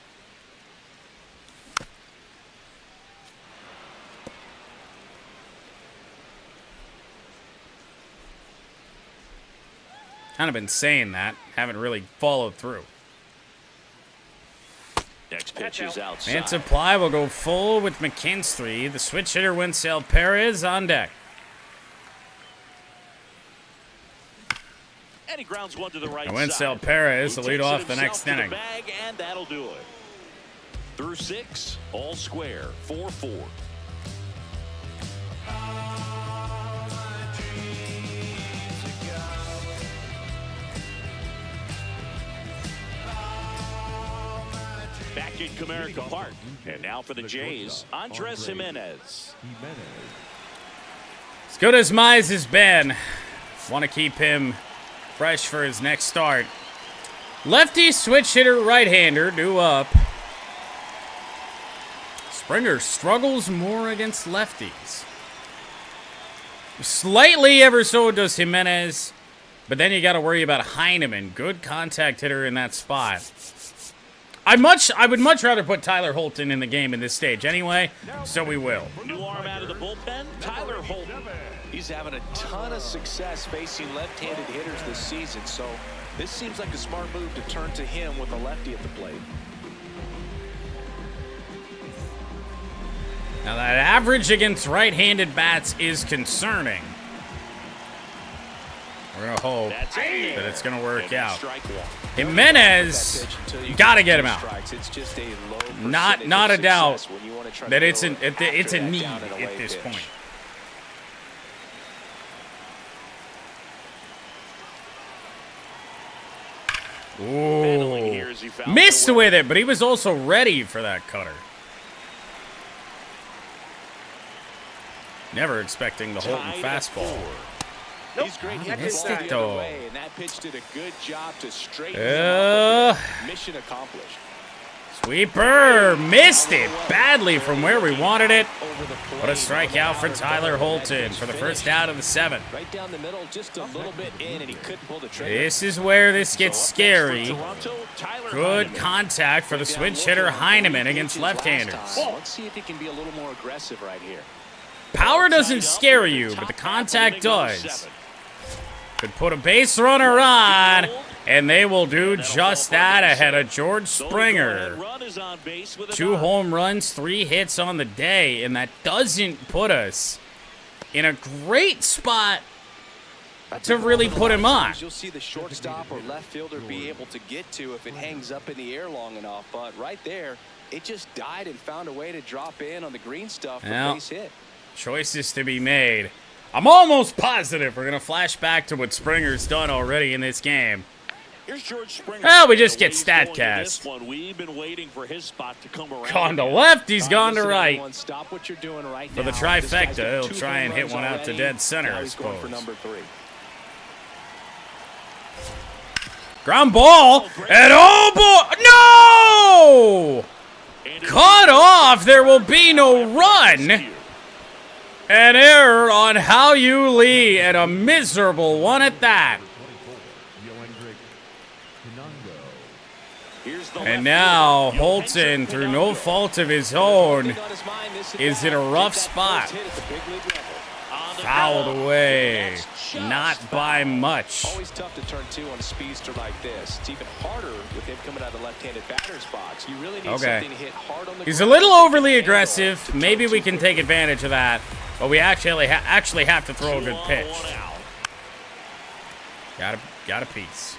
Kind of been saying that, haven't really followed through. Next pitch is outside. Mantiply will go full with McKinstry. The switch hitter, Winsell Perez, on deck. And he grounds one to the right And Winsell side. Perez He will lead takes it off the himself next to the inning. bag, and that'll do it. Through 6, all square, 4-4. Back in Comerica Park. And now for the Jays, Andres Jimenez. As good as Mize has been, want to keep him fresh for his next start. Lefty switch hitter right-hander due up. Springer struggles more against lefties. Slightly ever so does Jimenez, but then you got to worry about Heineman. Good contact hitter in that spot. I would much rather put Tyler Holton in the game in this stage anyway, so we will. New arm out of the bullpen, Tyler Holton. He's having a ton of success facing left-handed hitters this season, so this seems like a smart move to turn to him with a lefty at the plate. Now that average against right-handed bats is concerning. We're going to hope That's in that there. it's going to work And out. strike one. Jimenez, you got to get him out. It's just a low Not percentage a of doubt success when you wanna try that to it's go a after that need down and away at this pitch. point. Battling Ooh, here as he fouled missed away. with it, but he was also ready for that cutter. Never expecting the Holton Tied at fastball. 4. He's great. He Oh, hit the missed ball it, the other though. way, and that pitch did a good job to straighten him up. Mission accomplished. Sweeper, missed it badly from where we wanted it. What a strikeout for Tyler Holton for the first out of the 7th. Right down the middle, just a little bit in, and he couldn't pull the trigger. This is where this gets scary. Toronto, Tyler Good Heineman. contact for the switch hitter Heineman against left-handers. Let's see if he can be a little more aggressive right here. Power doesn't scare you, but the contact does. Could put a base runner on, and they will do just that ahead of George Springer. 2 home runs, 3 hits on the day, and that doesn't put us in a great spot to really put him on. You'll see the shortstop or left fielder be able to get to if it hangs up in the air long enough, but right there, it just died and found a way to drop in on the green stuff for Well, base hit. choices to be made. I'm almost positive we're going to flash back to what Springer's done already in this game. Here's George Springer. Well, we just The way get he's going to StatCast. this one, we've been waiting for his spot to come around. Gone to again. left, he's gone to Listen, right. everyone, stop what you're doing right For the now. This guy's trifecta, got he'll 2 try and home hit runs one out to already. dead center, Now I he's going for suppose. number 3. Ground ball, and oh boy, no! Cut off, there will be no run. An error on Hao-Yu Lee, and a miserable one at that. And now Holton, through no fault of his own, is in a rough spot. Fouled away, not by much. Always tough to turn 2 on a speedster like this. It's even harder with him coming out of the left-handed batter's box. You really need something to hit hard on the He's a ground little to overly get the aggressive. handle to Maybe turn we 2 can quickly. take advantage of that, but we actually have to throw a good pitch. Got a piece.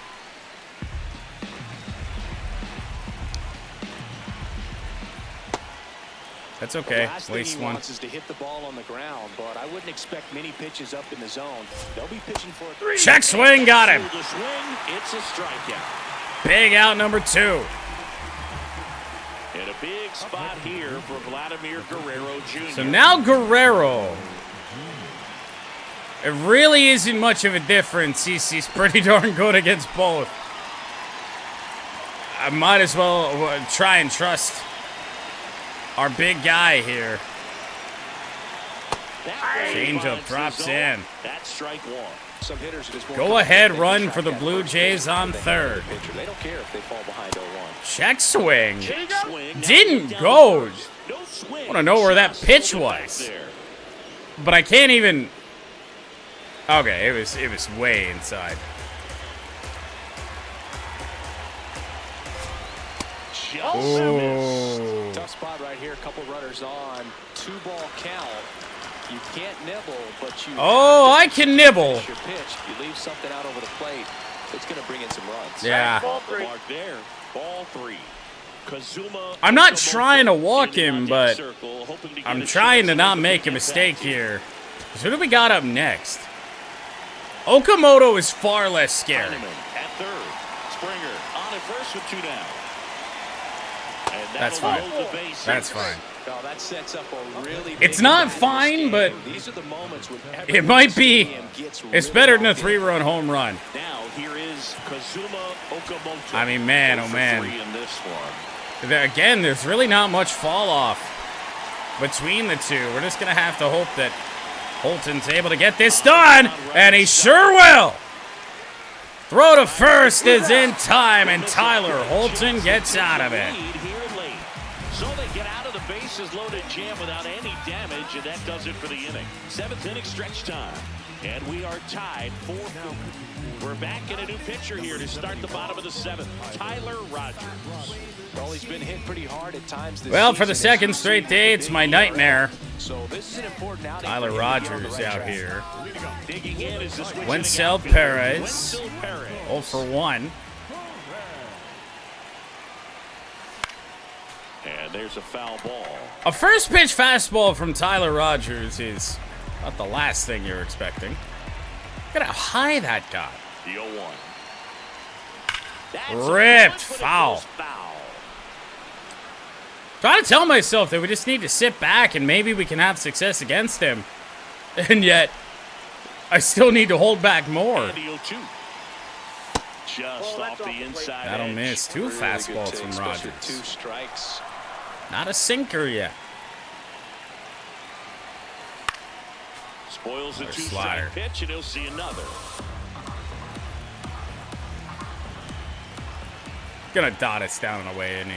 That's okay. Last Waste thing he one. wants is to hit the ball on the ground, but I wouldn't expect many pitches up in the zone. They'll be pitching for a 3. Check swing, got him. The swing, it's a strikeout. Big out number 2. And a big spot here for Vladimir Guerrero Jr. So now Guerrero. It really isn't much of a difference. He's pretty darn good against both. I might as well try and trust our big guy here. Changeup drops in. That's strike 1. Some hitters just won't Go ahead, they run track for the that Blue first Jays base on before they third. handle the pitcher. They don't care if they fall behind 0-1. Check swing. Swing. Didn't Down go. first. No swing. I want to know where that pitch Just back was. there. But I can't even. Okay, it was way inside. Just missed. Ooh. Tough spot right here. A couple runners on. 2-ball count. You can't nibble, but you. Oh, I can nibble. Your pitch. If you leave something out over the plate, it's going to bring in some runs. Yeah. Ball 3. Mark there. Ball 3. Kazuma. I'm not Okamoto trying to walk in the him, on-deck but circle, hoping to get I'm a trying chance to not to make a get mistake back here. So who do we got up next? Okamoto is far less scary. Heineman at third. Springer on at first with 2 down. And That's that'll fine. load the base That's hits. fine. No, that sets up a really It's big not advantage fine, in this but game. These are the moments when it everyone might be. in the stadium gets It's really better than a locked in. 3-run home run. Now here is Kazuma Okamoto. I mean, man, 0 oh for man. 3 in this one. Again, there's really not much fall off between the two. We're just going to have to hope that Holton's able to get this done, and he sure will. Throw to first is in time, and Tyler Holton gets out of it. Lead here late. So they get out of the bases loaded jam without any damage, and that does it for the inning. 7th inning stretch time, and we are tied 4-4. We're back in a new pitcher here to start the bottom of the 7th. Tyler Rogers. Well, he's been hit pretty hard at times this Well, for the season. second straight day, it's my nightmare. So this is an important outing. Tyler for him to get on the Rogers right out track. here. Digging in is the switch. Wenzel Perez. Wenzel Perez. 0 for 1. And there's a foul ball. A first pitch fastball from Tyler Rogers is not the last thing you're expecting. Look at how high that got. The 0-1. Ripped foul. Trying to tell myself that we just need to sit back and maybe we can have success against him. And yet, I still need to hold back more. Just off the inside. That'll edge. miss. 2 Really fastballs good from take, Rogers. especially 2 strikes. Not a sinker yet. Spoils the Another 2-strike slider. pitch, and he'll see another. Gonna dot us down and away, isn't he?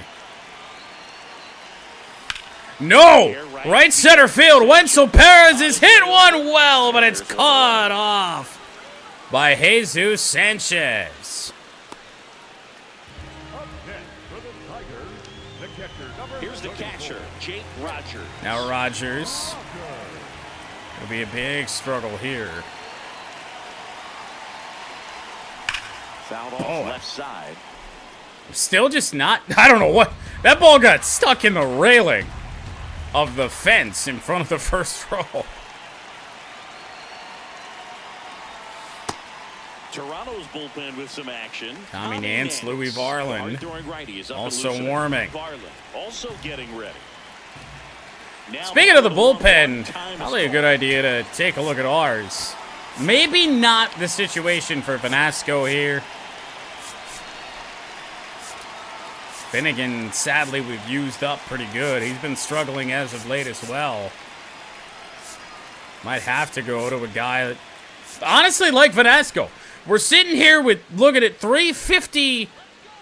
No! Right center field. Wenzel Perez has hit one well, but it's caught off by Jesus Sanchez. Up next for the Tigers, the catcher, number Here's the catcher, Jake Rogers. Now Rogers. It'll be a big struggle here. Fouled off left side. Still just not. I don't know what. That ball got stuck in the railing of the fence in front of the first row. Toronto's bullpen with some action. Tommy Nance, Louis Varland, also warming. Varland also getting ready. Now Speaking of the bullpen, probably a good idea to take a look at ours. Maybe not the situation for Vanasco here. Finnegan, sadly, we've used up pretty good. He's been struggling as of late as well. Might have to go to a guy that, honestly, like Vanasco. We're sitting here with, looking at 350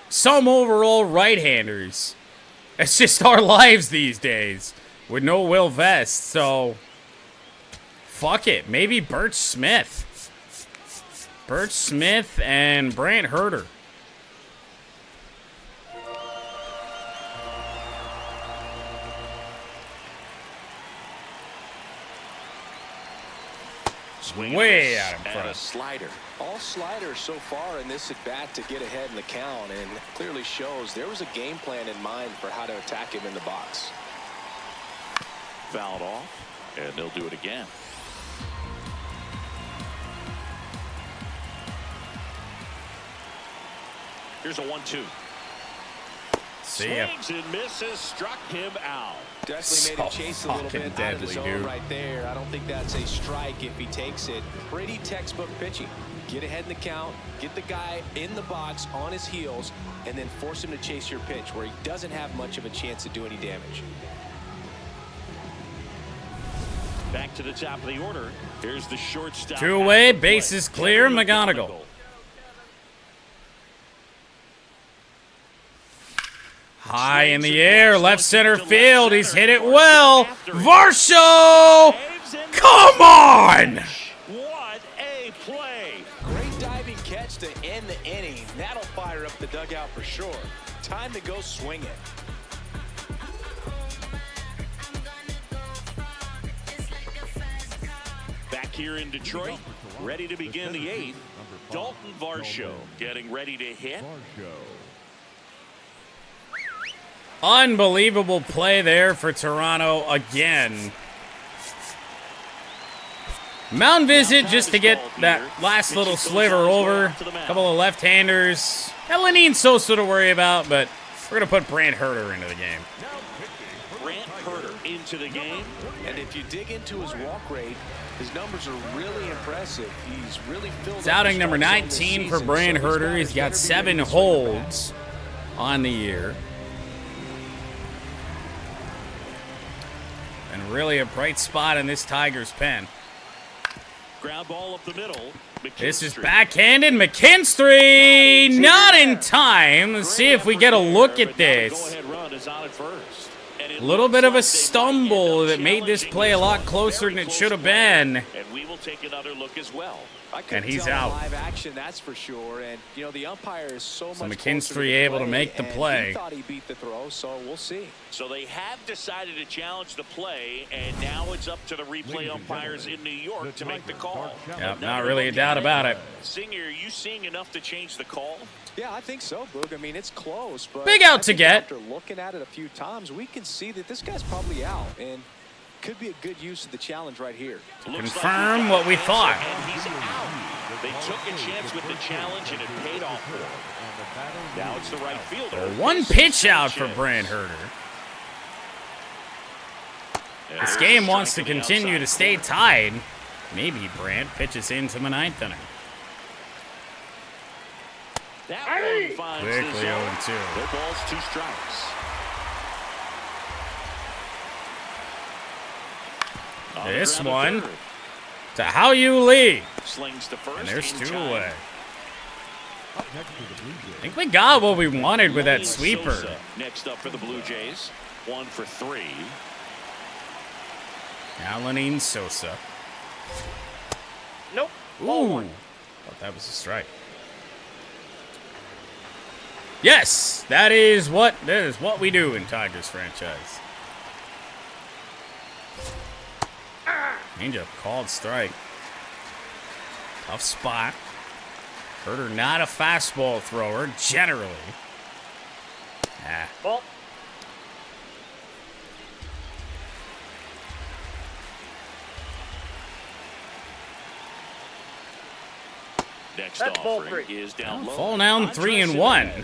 some overall right-handers. It's just our lives these days with no Will Vest, so fuck it. Maybe Birch Smith. Birch Smith and Brant Herter. Way out in front. A slider. All sliders so far in this at-bat to get ahead in the count, and clearly shows there was a game plan in mind for how to attack him in the box. Fouled off, and they'll do it again. Here's a 1-2. See ya. Swings and misses, struck him out. Definitely made him chase a little fucking bit out of the deadly, zone dude. right there. I don't think that's a strike if he takes it. Pretty textbook pitching. Get ahead in the count, get the guy in the box on his heels, and then force him to chase your pitch where he doesn't have much of a chance to do any damage. Back to the top of the order. Here's the shortstop. 2 away, bases clear, McGonigal. High in the air, left center field. He's hit it well. Varsho! Come on! What a play. Great diving catch to end the inning. That'll fire up the dugout for sure. Time to go swing it. Back here in Detroit, ready to begin the 8th. Dalton Varsho getting ready to hit. Unbelievable play there for Toronto again. Mound visit just to get that last little sliver over. A couple of left-handers. Got Lenine Sosa to worry about, but we're going to put Brant Herter into the game. Brant Herter into the game. And if you dig into his walk rate, his numbers are really impressive. He's really filled It's up outing the number strike zone this 19 for season, Brant so these Herter. He's guys got better be 7 ready to swing the bat. holds on the year. And really a bright spot in this Tigers pen. Ground ball up the middle. This is McKinstry. backhanded. McKinstry not in time. Let's see if we get a look at Go this. ahead run is on at first. A little bit of a stumble that made this play a lot closer than it should have been. And we will take another look as well. And he's out. Live action, that's for sure. And you know the umpire is so much McKinstry able to make the play. He thought he beat the throw, so we'll see. So they have decided to challenge the play, and now it's up to the replay umpires in New York to make the call. Yep, not really a doubt about it. Singer, are you seeing enough to change the call? Yeah, I think so, Boog. I mean, it's close, but Big out to get. After looking at it a few times, we can see that this guy's probably out, and could be a good use of the challenge right here. Confirm what we thought. And he's out. They took a chance with the challenge, and it paid off for them. Now it's the right fielder. One pitch out for Brant Herter. This game wants to continue to stay tied. Maybe Brant pitches into the 9th inning. That one finds Quickly the zone. 0-2. Their ball's 2 strikes. This one to How You Lee. Slings to first. And there's in 2 time. away. I think we got what we wanted with that sweeper. Sosa next up for the Blue Jays. 1 for 3. Alanine Sosa. Nope. Ooh. Thought that was a strike. Yes, that is what we do in Tigers franchise. Changeup called strike. Tough spot. Herter not a fastball thrower generally. Ball. Next That's ball offering 3. is down low. Fall down 3-1.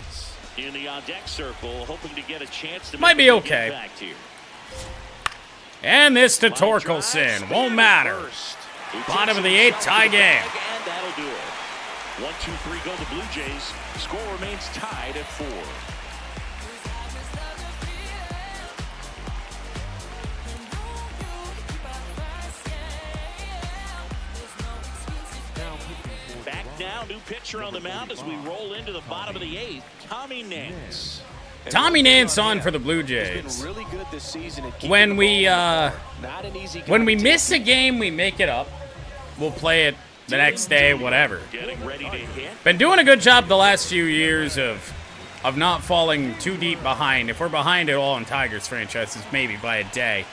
In the on-deck circle, hoping to get a chance to Might make be a big okay. impact here. And this to Line Torkelson. drive, Won't matter. first. He Bottom takes of the it 8th, to tie the game. bag, and that'll do it. 1, 2, 3 go the Blue Jays. Score remains tied at 4. Back now, new pitcher on the mound as we roll into the bottom of the 8th, Tommy Nance. Tommy Nance on for the Blue He's Jays. been really good this season at keeping When the we ball in the park. Not an easy when we guy to miss a take. game, we make it up. We'll play it the next day, whatever. Getting ready to hit. Been doing a good job the last few years of not falling too deep behind. If we're behind at all in Tigers franchises, maybe by a day,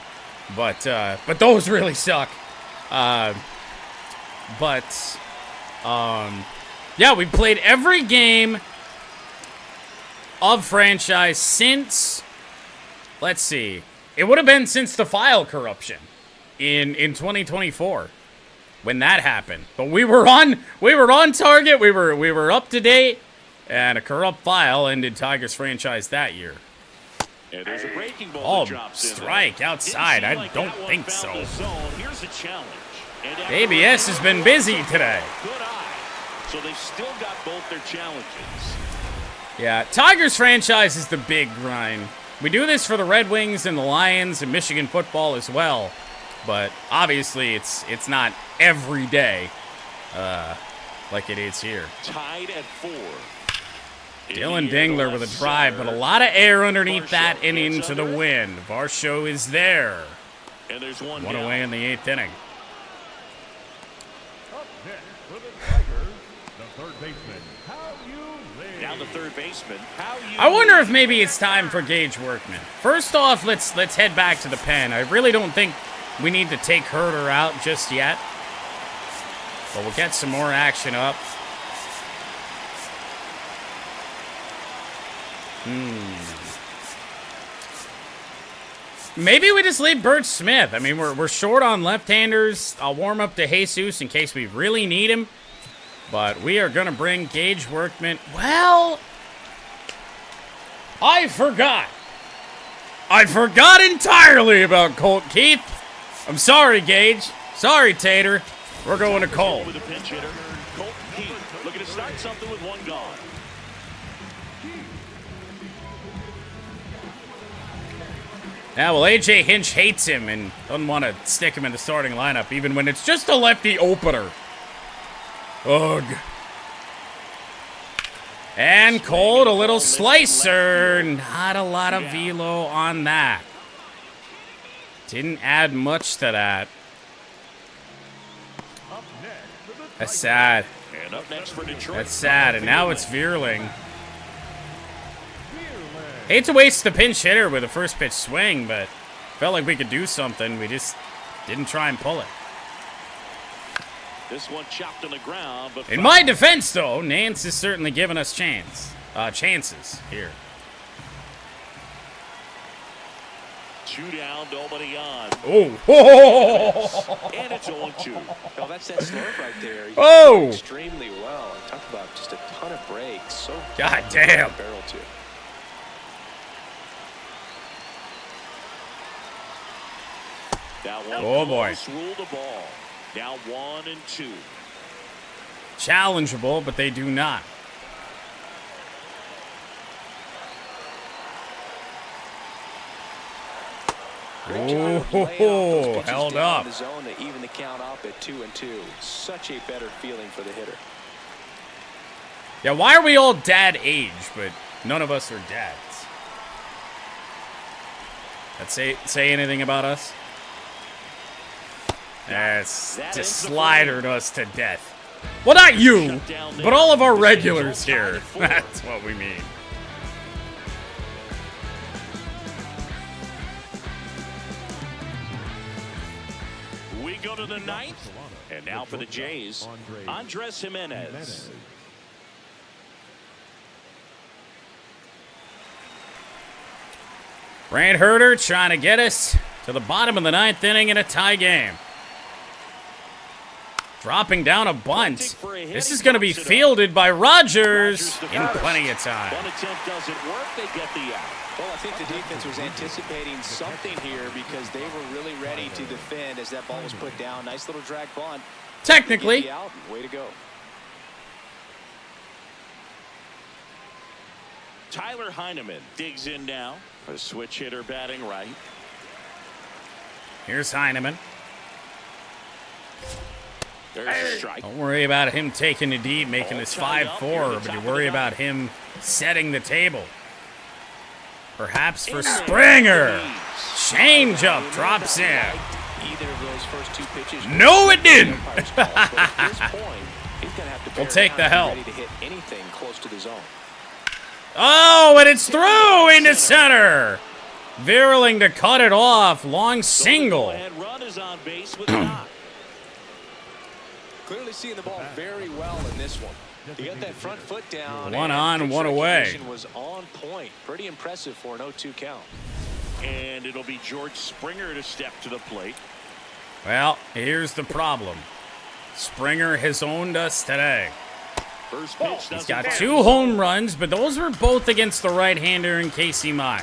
but those really suck. Yeah, we played every game of franchise since, let's see, it would have been since the file corruption in 2024 when that happened. But we were on target. We were up to date, and a corrupt file ended Tigers franchise that year. And there's a breaking ball Oh, that drops in there. strike outside. Didn't seem I like don't that one think found so. the zone. Here's a challenge. And after ABS has been busy today. Good eye. So they've still got both their challenges. Yeah, Tigers franchise is the big grind. We do this for the Red Wings and the Lions and Michigan football as well, but obviously it's not every day like it is here. Tied at 4. Dylan Dingler with a drive, but a lot of air underneath that and into the wind. Varsho is there. And there's one One down. away in the 8th inning. Up next for the Tigers, the third baseman, How You Lee. Down the third baseman. How you I wonder if maybe it's time for Gage Workman. First off, let's head back to the pen. I really don't think we need to take Herter out just yet. But we'll get some more action up. Maybe we just leave Bert Smith. I mean, we're short on left-handers. I'll warm up to Jesus in case we really need him. But we are going to bring Gage Workman. Well, I forgot. I forgot entirely about Colt Keith. I'm sorry, Gage. Sorry, Tater. We're going to Cole. With a pinch hitter. Colt Keith looking to start something with one gone. Yeah, well, A.J. Hinch hates him and doesn't want to stick him in the starting lineup, even when it's just a lefty opener. Ugh. And Colt, a little slicer. Not a lot of velo on that. Didn't add much to that. Up next for the That's sad. And up next for Detroit. That's sad. And now it's Veerling. Hate to waste the pinch hitter with a first pitch swing, but felt like we could do something. We just didn't try and pull it. This one chopped on the ground, but In my defense, though, Nance has certainly given us chances here. 2 down, nobody on. Oh! And it's 0-2. Oh, that's that slurve right there. He Oh! did extremely well. I talked about just a ton of breaks. So God damn. barrel too. That one Oh, boy. close, ruled the ball. Now 1-2. Challengeable, but they do not. Great job of laying off those pitches Held down up. in the zone to even the count up at 2-2. Such a better feeling for the hitter. Yeah, why are we all dad age, but none of us are dads? That say anything about us? That's just slidered us to death. Well, not you, but all of our regulars here. That's what we mean. We go to the 9th. And now for the Jays, Andres Jimenez. Brand Herder trying to get us to the bottom of the 9th inning in a tie game. Dropping down a bunt. This is going to be fielded by Rogers in plenty of time. One attempt doesn't work. They get the out. Well, I think the defense was anticipating something here because they were really ready to defend as that ball was put down. Nice little drag bunt. Technically. Get the out. Way to go. Tyler Heineman digs in now. A switch hitter batting right. Here's Heineman. There's a strike. Don't worry about him taking the deep, making this 5-4, but you worry about him setting the table. Perhaps for Springer. Change up drops in. Either of those first two pitches. No, it didn't. At this point, he's gonna have to We'll bear take down the and be help. ready to hit anything close to the zone. Oh, and it's through into center. Veerling to cut it off. Long single. And run is on base with knock. Clearly seeing the ball very well in this one. He got that front foot down. One and on, pitch one away. recognition was on point. Pretty impressive for an 0-2 count. And it'll be George Springer to step to the plate. Well, here's the problem. Springer has owned us today. First pitch He's got 2 home runs, but those were both against the right-hander in Casey Mize.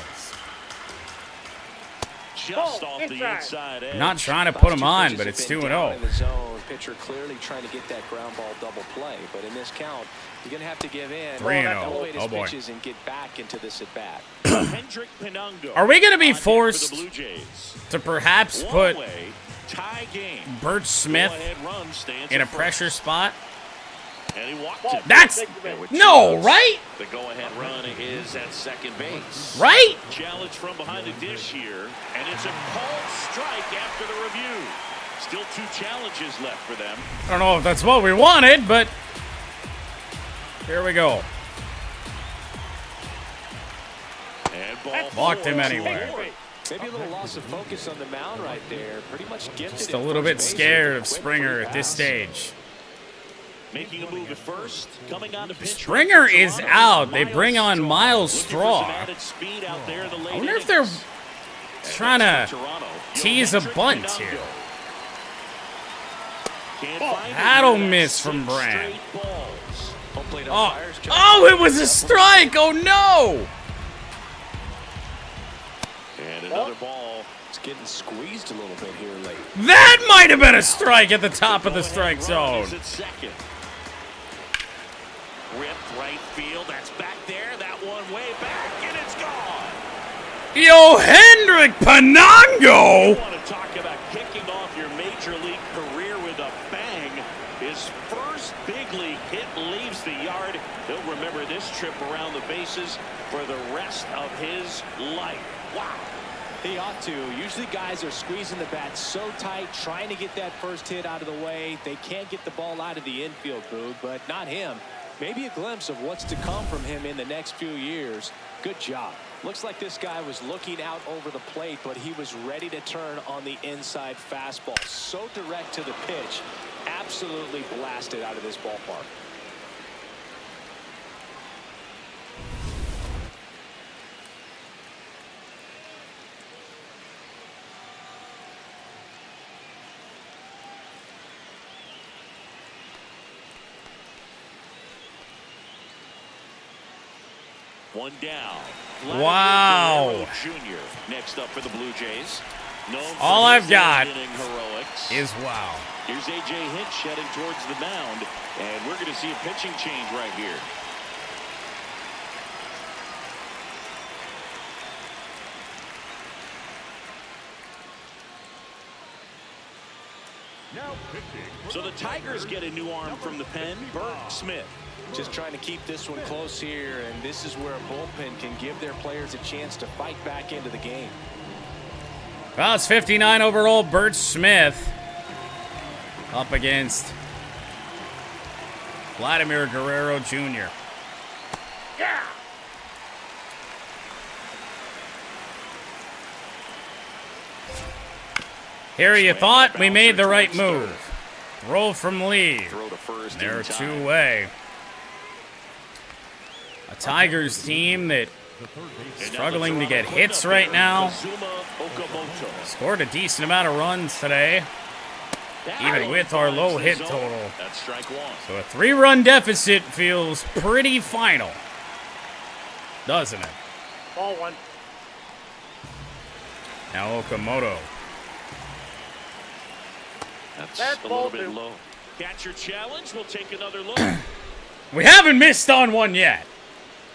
Just off the inside edge. Not trying to put him on, but it's 2-0. In the zone, pitcher clearly trying to get that ground ball double play, but in this count, you're gonna have to give in. 3-0. Elevate his Oh, boy. pitches and get back into this at bat. Hendrick Pinungo. Are we going to be on deck for forced the Blue Jays. to perhaps One put away, tie game. Bert Smith Go-ahead run stands in a at first. pressure spot? And he walked it. That's... No, right? The go-ahead run is at second base. Right? Challenge from behind the dish here, and it's a called strike after the review. Still 2 challenges left for them. I don't know if that's what we wanted, but here we go. And ball Walked him 4. anyway. Maybe a little loss of focus on the mound right there. Pretty much gifted. Just at a little first bit base. scared of Went Springer for the at this pass. stage. Making a move at first, coming on to pitch. Springer right for is Toronto. out. They bring on Miles Looking for Straw. some added speed out there in the late I wonder if they're innings. trying That's to for Toronto. tease a Hendrick bunt Pinungo. here. Can't find it That'll here. miss from 6 Brand. straight balls. Home plate Oh, umpires check. oh, it was a strike. Oh, no. And another ball. It's getting squeezed a little bit here late. That might have been a strike at the top of the strike zone. Is at second. Ripped right field. That's back there. That one way back, and it's gone. Yo, Hendrick Pinungo. You want to talk about kicking off your major league career with a bang. His first big league hit leaves the yard. He'll remember this trip around the bases for the rest of his life. Wow. He ought to. Usually guys are squeezing the bat so tight, trying to get that first hit out of the way. They can't get the ball out of the infield, Boog, but not him. Maybe a glimpse of what's to come from him in the next few years. Good job. Looks like this guy was looking out over the plate, but he was ready to turn on the inside fastball. So direct to the pitch. Absolutely blasted out of this ballpark. One down. Wow. Guerrero Jr. next up for the Blue Jays. All I've got heroics. is wow. Here's A.J. Hinch heading towards the mound, and we're going to see a pitching change right here. Now pitching. So the Tigers get a new arm from the pen, Bert Smith. Just trying to keep this one close here, and this is where a bullpen can give their players a chance to fight back into the game. Well, it's 59 overall Bert Smith up against Vladimir Guerrero Jr. Yeah. Here you thought we made the right move. Roll from lead. Throw to first. They're two-way. A Tigers team that struggling to get hits right now. Scored a decent amount of runs today, even with our low hit total. That's strike one. So a 3-run deficit feels pretty final, doesn't it? Ball one. Now Okamoto. That's a little bit low. Catcher challenge. We'll take another look. We haven't missed on one yet.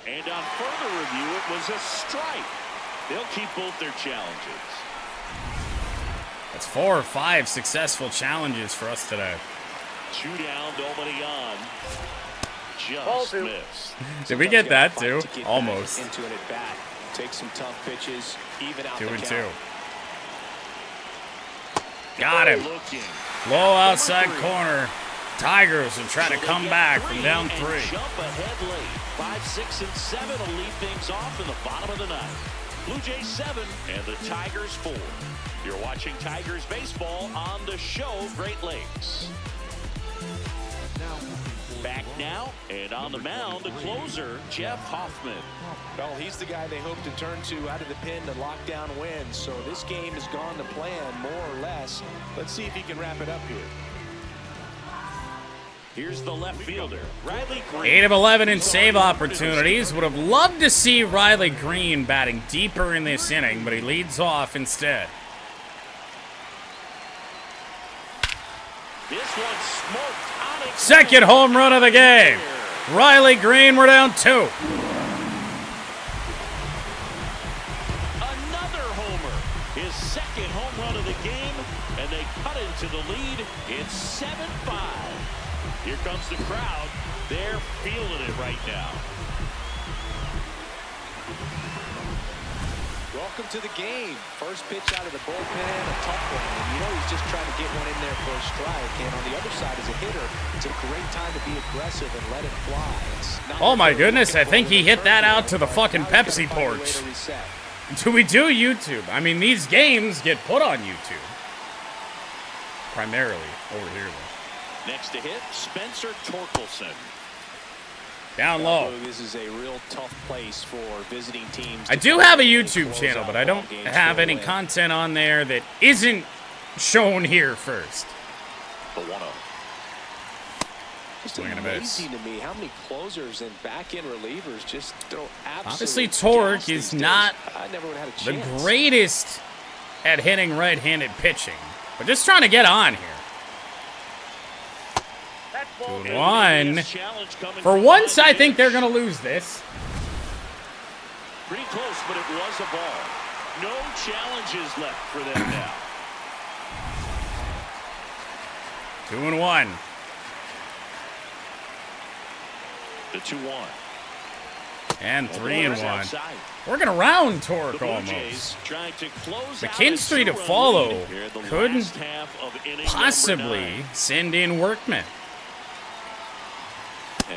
And on further review, it was a strike. They'll keep both their challenges. That's 4 or 5 successful challenges for us today. 2 down, nobody on. Just missed. Did we get that too? Almost. Into an at-bat. Take some tough pitches, even out 2 the and 2. count. Got him. Looking. Low outside corner. Tigers will try to come back from down 3. Jump ahead late. 5, 6, and 7 will lead things off in the bottom of the ninth. Blue Jays 7 and the Tigers 4. You're watching Tigers baseball on the show Great Lakes. Back now and on the mound, the closer, Jeff Hoffman. Well, he's the guy they hope to turn to out of the pen to lock down wins. So this game has gone to plan, more or less. Let's see if he can wrap it up here. Here's the left fielder, Riley Greene. 8 of 11 in save opportunities. Would have loved to see Riley Greene batting deeper in this inning, but he leads off instead. This one smoked. Second home run of the game. Riley Greene, we're down 2. Another homer. His second home run of the game, and they cut into the lead. It's 7-5. Here comes the crowd. They're feeling it right now. Welcome to the game. First pitch out of the bullpen, a tough one. And you know he's just trying to get one in there for a strike. And on the other side, as a hitter, it's a great time to be aggressive and let it fly. Oh my goodness, I think he hit that out to the fucking Pepsi porch. Do we do YouTube? I mean, these games get put on YouTube. Primarily over here, though. Next to hit, Spencer Torkelson. Down low. This is a real tough place for visiting teams. I do have a YouTube channel, but I don't have any content on there that isn't shown here first. The 1-0. It's amazing to me how many closers and back-end relievers just throw Obviously, absolute Torque gas is these not days. I never would have had a the chance. greatest at hitting right-handed pitching, but just trying to get on here. 2-1. For once, I think they're going to lose this. Pretty close, but it was a ball. No challenges left for them now. 2-1. The 2-1. And 3-1. We're going to round Torque almost. McKinstry to follow. Could possibly send in Workman.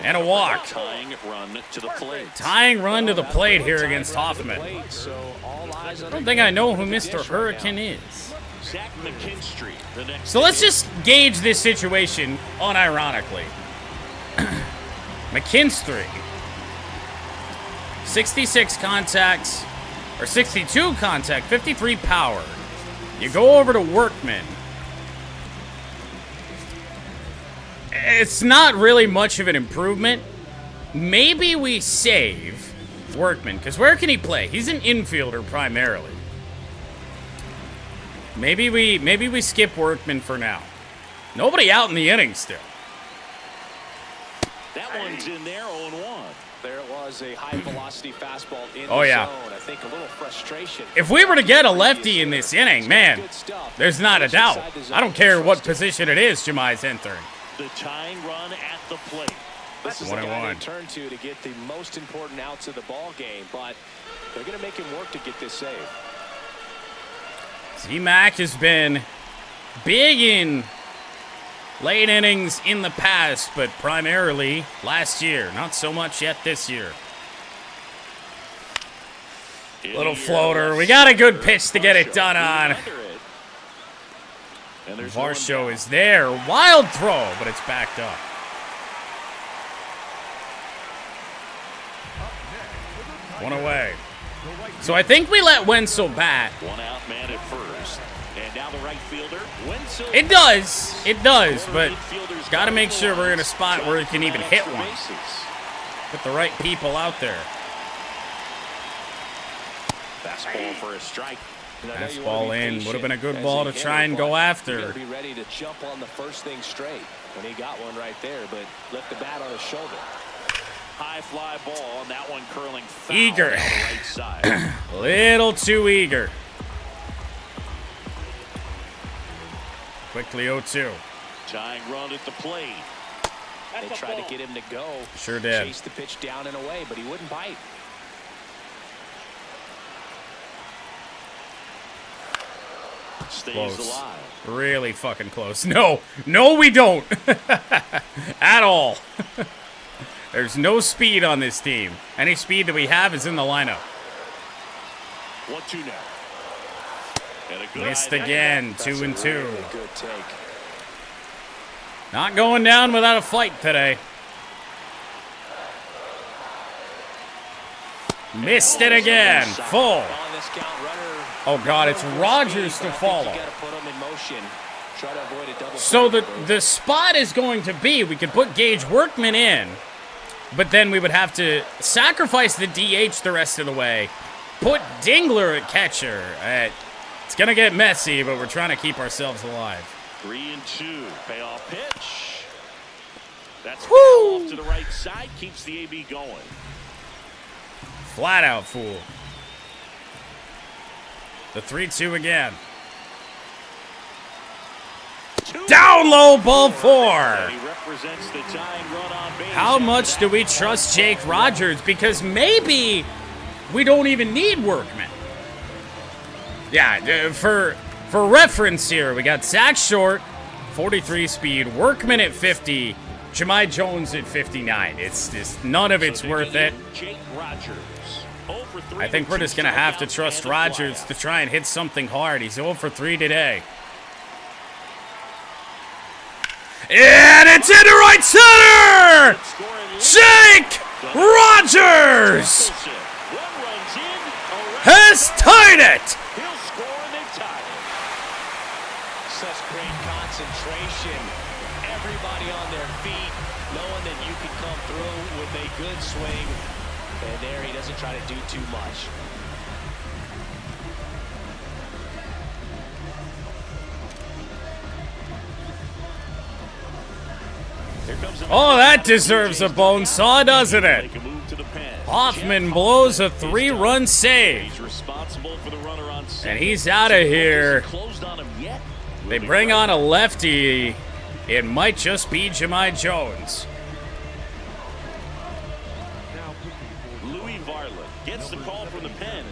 And a walk. Tying run to the plate. Tying run to the plate here against Hoffman. I don't think I know who Mr. Hurricane is. Zach McKinstry, the next So let's just gauge this situation unironically. McKinstry. 66 contacts, or 62 contact, 53 power. You go over to Workman. It's not really much of an improvement. Maybe we save Workman, because where can he play? He's an infielder primarily. Maybe we skip Workman for now. Nobody out in the inning still. That one's in there, 0-1. There was a high-velocity fastball in Oh, the yeah. zone. I think a little frustration. If we were to get a lefty in this inning, man, there's not a doubt. I don't care what position it is Jemai's entering. The tying run at the plate. This is the 1-1. guy they turn to get the most important outs of the ball game, but they're going to make him work to get this save. Z-Mac has been big in late innings in the past, but primarily last year. Not so much yet this year. Little floater. We got a good pitch to get it done on. Varsho is there. Wild throw, but it's backed up. One away. So I think we let Wenzel bat. One out man at first. And now the right fielder. Wenzel. It does, but got to make sure we're in a spot where it can even hit one. Put the right people out there. Fastball for a strike. Fastball in. Would have been a good ball to try and go after. Be ready to jump on the first thing straight. And he got one right there, but left the bat on his shoulder. High fly ball, and that one curling foul Eager. on the right side. Little too eager. Quickly 0-2. Tying run at the plate. They tried to get him to go. Sure did. Chase the pitch down and away, but he wouldn't bite. Stays Close. alive. Really fucking close. No, we don't. At all. There's no speed on this team. Any speed that we have is in the lineup. 1-2 now. And a good Missed eye again. That's 2 a and 2. really good take. Not going down without a fight today. Missed it again. Full. On this count, runner. Oh, God, it's Rogers to follow. You gotta put him in motion. Try to avoid a double So play. the spot is going to be, we could put Gage Workman in, but then we would have to sacrifice the DH the rest of the way. Put Dingler at catcher. It's going to get messy, but we're trying to keep ourselves alive. 3-2. Payoff pitch. That's Woo! off to the right side. Keeps the AB going. Flat out fool. The 3-2 again. Down low, ball 4. He represents the tying run on base. How much do we trust Jake Rogers? Because maybe we don't even need Workman. Yeah, for reference here, we got Zach Short, 43 speed, Workman at 50, Jemai Jones at 59. It's just none of it's worth it. Jake Rogers. 0 for 3 I think we're just going to have to trust Rogers to try and hit something hard. He's 0 for 3 today. And it's into right center! Jake Rogers has tied it! He'll score and they tie it. Such great concentration. Everybody on their feet, knowing that you can come through with a good swing. And there he doesn't try to do too much. Oh, that deserves a bone saw, doesn't it? Make a move to the pen. Hoffman blows a 3-run save. He's responsible for the runner on second. And he's out of here. Closed on him yet. They bring on a lefty. It might just be Jemai Jones. Louis gets the call from the pen.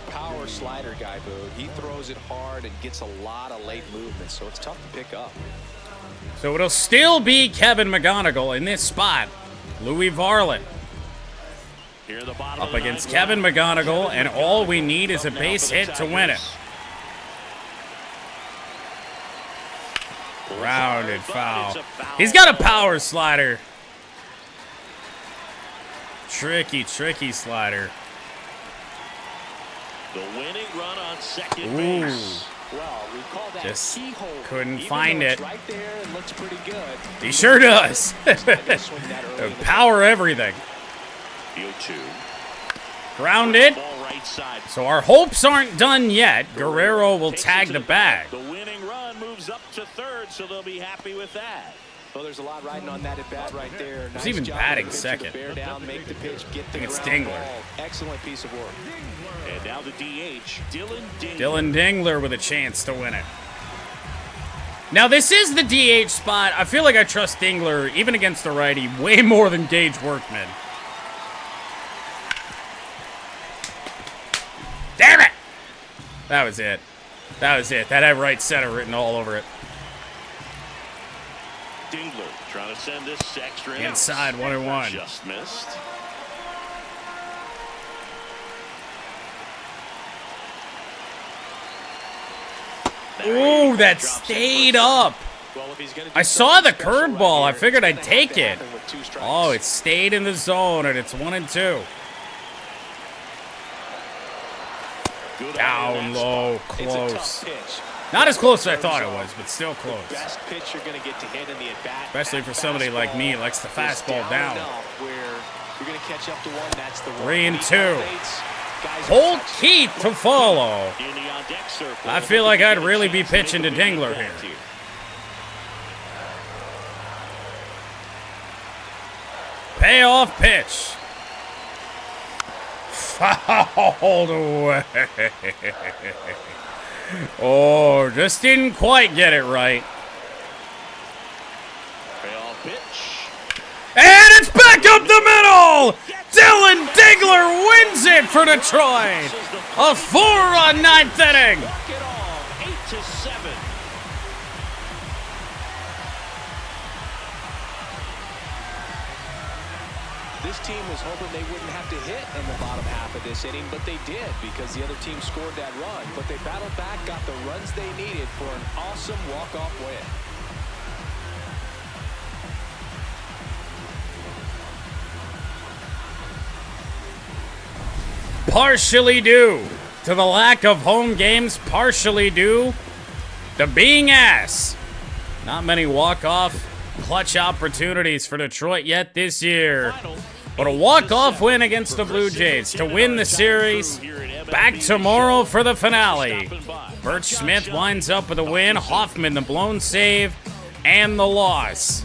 Power slider guy, Boo. He throws it hard and gets a lot of late movement, so it's tough to pick up. So it'll still be Kevin McGonigal in this spot. Louis Varland Here at the bottom up of the against ninth. Kevin McGonigal, and all we need is a base hit to win it. Grounded foul. He's got a power slider. Tricky slider. The winning run on second Ooh. base. Well, we call that Just keyhole. couldn't Even find though it's it. right there, it looks pretty good. He sure does. Power everything. The 0-2. Grounded. Ball right side. So our hopes aren't done yet. Guerrero will tag the bag. The winning run moves up to third, so they'll be happy with that. Well, there's a lot riding on that at bat right there. Who's even job batting of the pitcher second? to bear down, make the pitch, get the think it's ground Dingler. ball. Excellent piece of work. And now the DH, Dylan Dingler. Dylan Dingler with a chance to win it. Now, this is the DH spot. I feel like I trust Dingler, even against the righty, way more than Gage Workman. Damn it! That was it. That was it. That had right center written all over it. Dingler trying to send this extra Inside, 1-1. Just missed. Ooh, that stayed up. Well, if he's gonna do I saw the something special curveball. right I here, figured it's I'd gonna take have to it. happen with 2 strikes. Oh, it stayed in the zone, and it's 1-2. Good Down eye low, It's a close. tough pitch. Not as close as I thought it was, but still The close. best pitch you're going to get to hit in the at-bat. Especially for That somebody like me who fastball likes the is fastball down. enough where you're going to catch up to one. That's the one. 3-2. He elevates, guys are Hold touching. Keith to follow. in the on-deck circle. I feel like I'd really be pitching to Dingler here. Payoff pitch. Fouled away. Oh, just didn't quite get it right. Payoff pitch. And it's back up the middle! Dylan Dingler wins it for Detroit! A 4-run ninth inning! Walk it off, 8-7. This team was hoping they wouldn't have to hit in the bottom half of this inning, but they did because the other team scored that run. But they battled back, got the runs they needed for an awesome walk-off win. Partially due to the lack of home games, partially due to being ass. Not many walk-off clutch opportunities for Detroit yet this year. But a walk-off win against the Blue Jays to win the series. Back tomorrow for the finale. Birch Smith winds up with a win, Hoffman the blown save, and the loss.